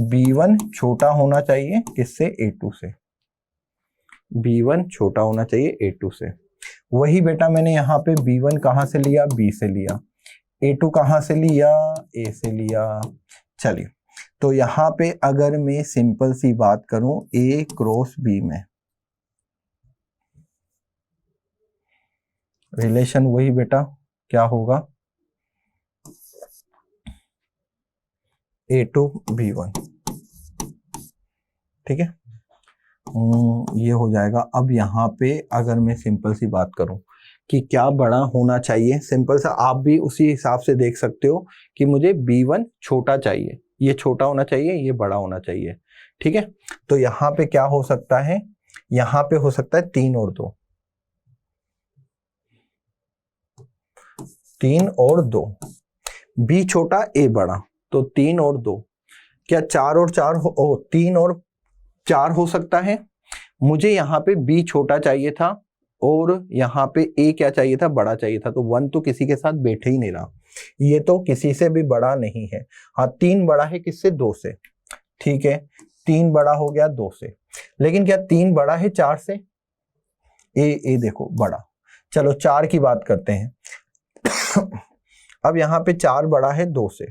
B1 छोटा होना चाहिए किससे, A2 से। B1 छोटा होना चाहिए A2 से। वही बेटा मैंने यहाँ पे B1 कहाँ से लिया, B से लिया, A2 कहाँ से लिया, A से लिया। चलिए, तो यहाँ पे अगर मैं सिंपल सी बात करूं, A क्रॉस B में रिलेशन वही बेटा क्या होगा, A2 B1। ठीक है, ये हो जाएगा। अब यहाँ पे अगर मैं सिंपल सी बात करूं कि क्या बड़ा होना चाहिए, सिंपल सा आप भी उसी हिसाब से देख सकते हो कि मुझे B1 छोटा चाहिए, ये छोटा होना चाहिए, ये बड़ा होना चाहिए। ठीक है, तो यहाँ पे क्या हो सकता है, यहाँ पे हो सकता है 3 और 2, 3 और 2, B छोटा A बड़ा, तो 3 और 2, क्या 4 और 4 हो, 3 और 4 हो सकता है। मुझे यहाँ पे B छोटा चाहिए था और यहाँ पे A क्या चाहिए था, बड़ा चाहिए था। तो 1 तो किसी के साथ बैठे ही नहीं रहा, ये तो किसी से भी बड़ा नहीं है। हाँ, 3 बड़ा है किससे, 2 से। ठीक है, 3 बड़ा हो गया 2 से, लेकिन क्या 3 बड़ा है 4 से, ए देखो बड़ा। चलो 4 की बात करते हैं। अब यहाँ पे 4 बड़ा है 2 से,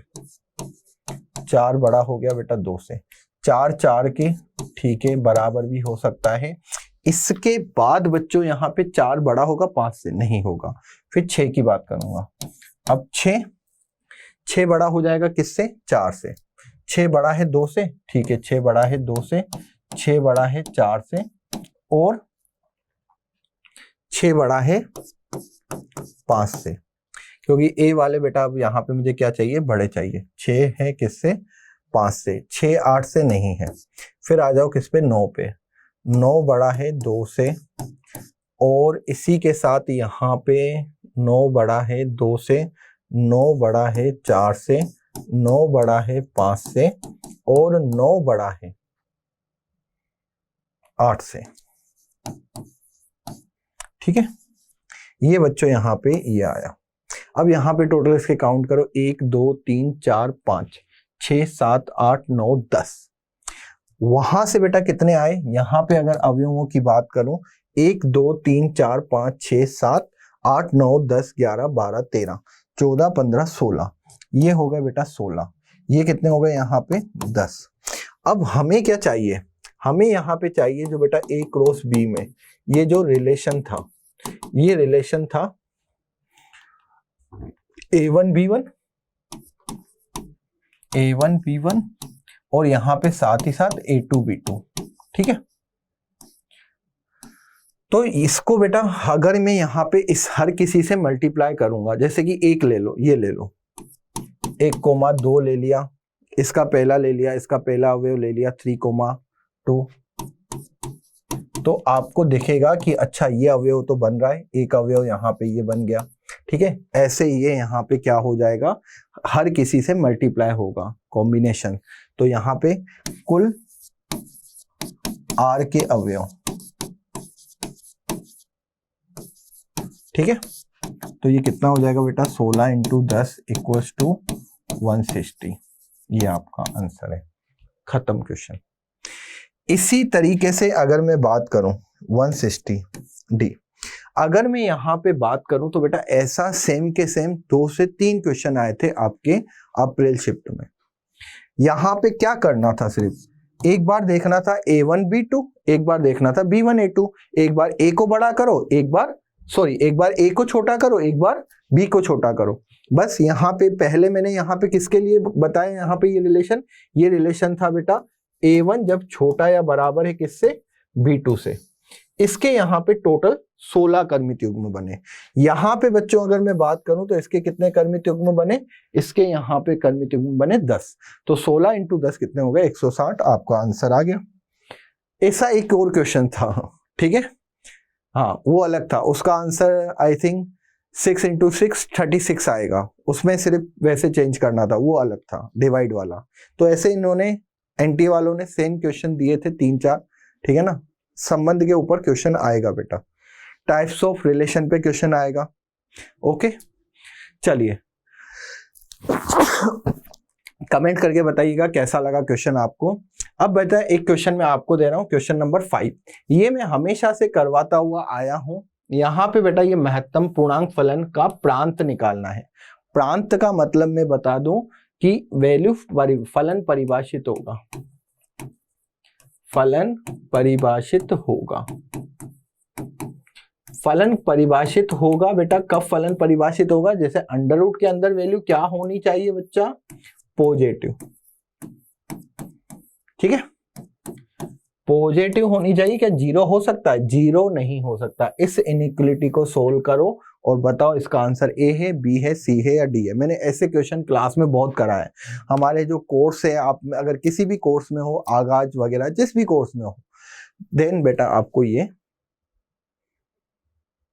4 बड़ा हो गया बेटा 2 से, 4 4 के, ठीक है, बराबर भी हो सकता है। इसके बाद बच्चों यहाँ पे 4 बड़ा होगा 5 से, नहीं होगा। फिर 6 की बात करूंगा। अब 6 बड़ा हो जाएगा किससे, 4 से। 6 बड़ा है 2 से, ठीक है, 6 बड़ा है 2 से, 6 बड़ा है 4 से, और 6 बड़ा है 5 से। क्योंकि ए वाले बेटा अब यहाँ पे मुझे क्या चाहिए, बड़े चाहिए। 6 है किससे, 5 से। 6 8 से नहीं है। फिर आ जाओ किस पे, 9 पे। 9 बड़ा है 2 से, और इसी के साथ यहाँ पे 9 बड़ा है 2 से, 9 बड़ा है 4 से, 9 बड़ा है 5 से, और 9 बड़ा है 8 से। ठीक है, ये बच्चों यहाँ पे ये आया। अब यहाँ पे टोटल इसके काउंट करो, 1 2 3 4 5 6 7 8 9 10। वहां से बेटा कितने आए, यहाँ पे अगर अवयवों की बात करूं, 1 2 3 4 5 6 7 8 9 10 11 12 13 14 15 16, ये हो गए बेटा 16। ये कितने हो गए यहाँ पे, 10। अब हमें क्या चाहिए, हमें यहाँ पे चाहिए जो बेटा A क्रॉस B में ये जो रिलेशन था, ये रिलेशन था A1 B1 और यहाँ पे साथ ही साथ A2 B2। ठीक है, तो इसको बेटा अगर मैं यहाँ पे इस हर किसी से मल्टीप्लाई करूंगा, जैसे कि 1 ले लो, ये ले लो, 1,2 ले लिया, इसका पहला ले लिया, इसका पहला अवयव ले लिया 3,2, तो आपको दिखेगा कि अच्छा ये अवयव तो बन रहा है, एक अवयव यहाँ पे ये बन गया। ठीक है, ऐसे ये यहाँ पे क्या हो जाएगा, हर किसी से मल्टीप्लाई होगा, कॉम्बिनेशन। तो यहाँ पे कुल R के अवयव, ठीक है, तो ये कितना हो जाएगा बेटा, 16 इंटू 10 इक्वल्स टू 160। ये आपका आंसर है, खत्म क्वेश्चन। इसी तरीके से अगर मैं बात करूं 160D, अगर मैं यहां पे बात करूं तो बेटा ऐसा सेम के सेम 2 से 3 क्वेश्चन आए थे आपके अप्रैल शिफ्ट में। यहां पे क्या करना था, सिर्फ एक बार देखना था A1 B2, एक बार देखना था B1 A2, एक बार A को बड़ा करो, एक बार A को छोटा करो, एक बार B को छोटा करो। बस यहाँ पे पहले मैंने यहाँ पे किसके लिए बताया, यहाँ पे ये रिलेशन था बेटा A1 जब छोटा या बराबर है किससे, B2 से। इसके यहाँ पे टोटल 16 कर्मित युग्म बने। यहाँ पे बच्चों अगर मैं बात करूं तो इसके कितने कर्मित युग्म बने, इसके यहाँ पे कर्मित युग्म बने 10, तो 16 इंटू 10 कितने हो गए 160, आपका आंसर आ गया। ऐसा एक और क्वेश्चन था, ठीक है, हाँ वो अलग था, उसका आंसर आई थिंक 6 इंटू 6 36 आएगा, उसमें सिर्फ वैसे चेंज करना था, वो अलग था डिवाइड वाला। तो ऐसे इन्होंने एनटी वालों ने सेम क्वेश्चन दिए थे 3-4, ठीक है ना, संबंध के ऊपर क्वेश्चन आएगा बेटा, टाइप्स ऑफ रिलेशन पे क्वेश्चन आएगा। ओके चलिए कमेंट करके बताइएगा कैसा लगा क्वेश्चन आपको। अब बेटा एक क्वेश्चन मैं आपको दे रहा हूं, क्वेश्चन नंबर 5, ये मैं हमेशा से करवाता हुआ आया हूं। यहाँ पे बेटा ये महत्तम पूर्णांक फलन का प्रांत निकालना है। प्रांत का मतलब मैं बता दूं कि वैल्यू फलन परिभाषित होगा, फलन परिभाषित होगा, फलन परिभाषित होगा बेटा। कब फलन परिभाषित होगा, जैसे अंडर रूट के अंदर वैल्यू क्या होनी चाहिए बच्चा, पॉजिटिव, ठीक है, पॉजिटिव होनी चाहिए। क्या जीरो हो सकता है, जीरो नहीं हो सकता। इस इनइक्वालिटी को सोल्व करो और बताओ इसका आंसर ए है, बी है, सी है या डी है। मैंने ऐसे क्वेश्चन क्लास में बहुत करा है। हमारे जो कोर्स है, आप अगर किसी भी कोर्स में हो, आगाज वगैरह जिस भी कोर्स में हो, देन बेटा आपको ये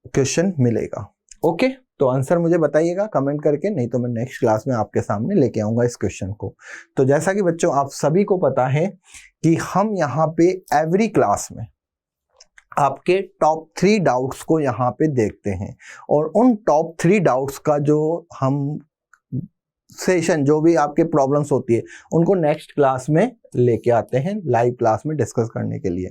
क्वेश्चन मिलेगा। ओके तो आंसर मुझे बताइएगा कमेंट करके, नहीं तो मैं नेक्स्ट क्लास में आपके सामने लेके आऊंगा इस क्वेश्चन को। तो जैसा कि बच्चों आप सभी को पता है कि हम यहाँ पे एवरी क्लास में आपके टॉप 3 डाउट्स को यहाँ पे देखते हैं, और उन टॉप 3 डाउट्स का जो हम सेशन, जो भी आपके प्रॉब्लम्स होती है, उनको नेक्स्ट क्लास में लेके आते हैं लाइव क्लास में डिस्कस करने के लिए।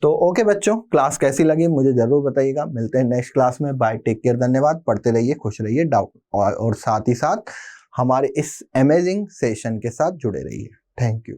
तो ओके बच्चों, क्लास कैसी लगी मुझे जरूर बताइएगा। मिलते हैं नेक्स्ट क्लास में। बाय, टेक केयर, धन्यवाद। पढ़ते रहिए, खुश रहिए, डाउट और साथ ही साथ हमारे इस अमेजिंग सेशन के साथ जुड़े रहिए। Thank you.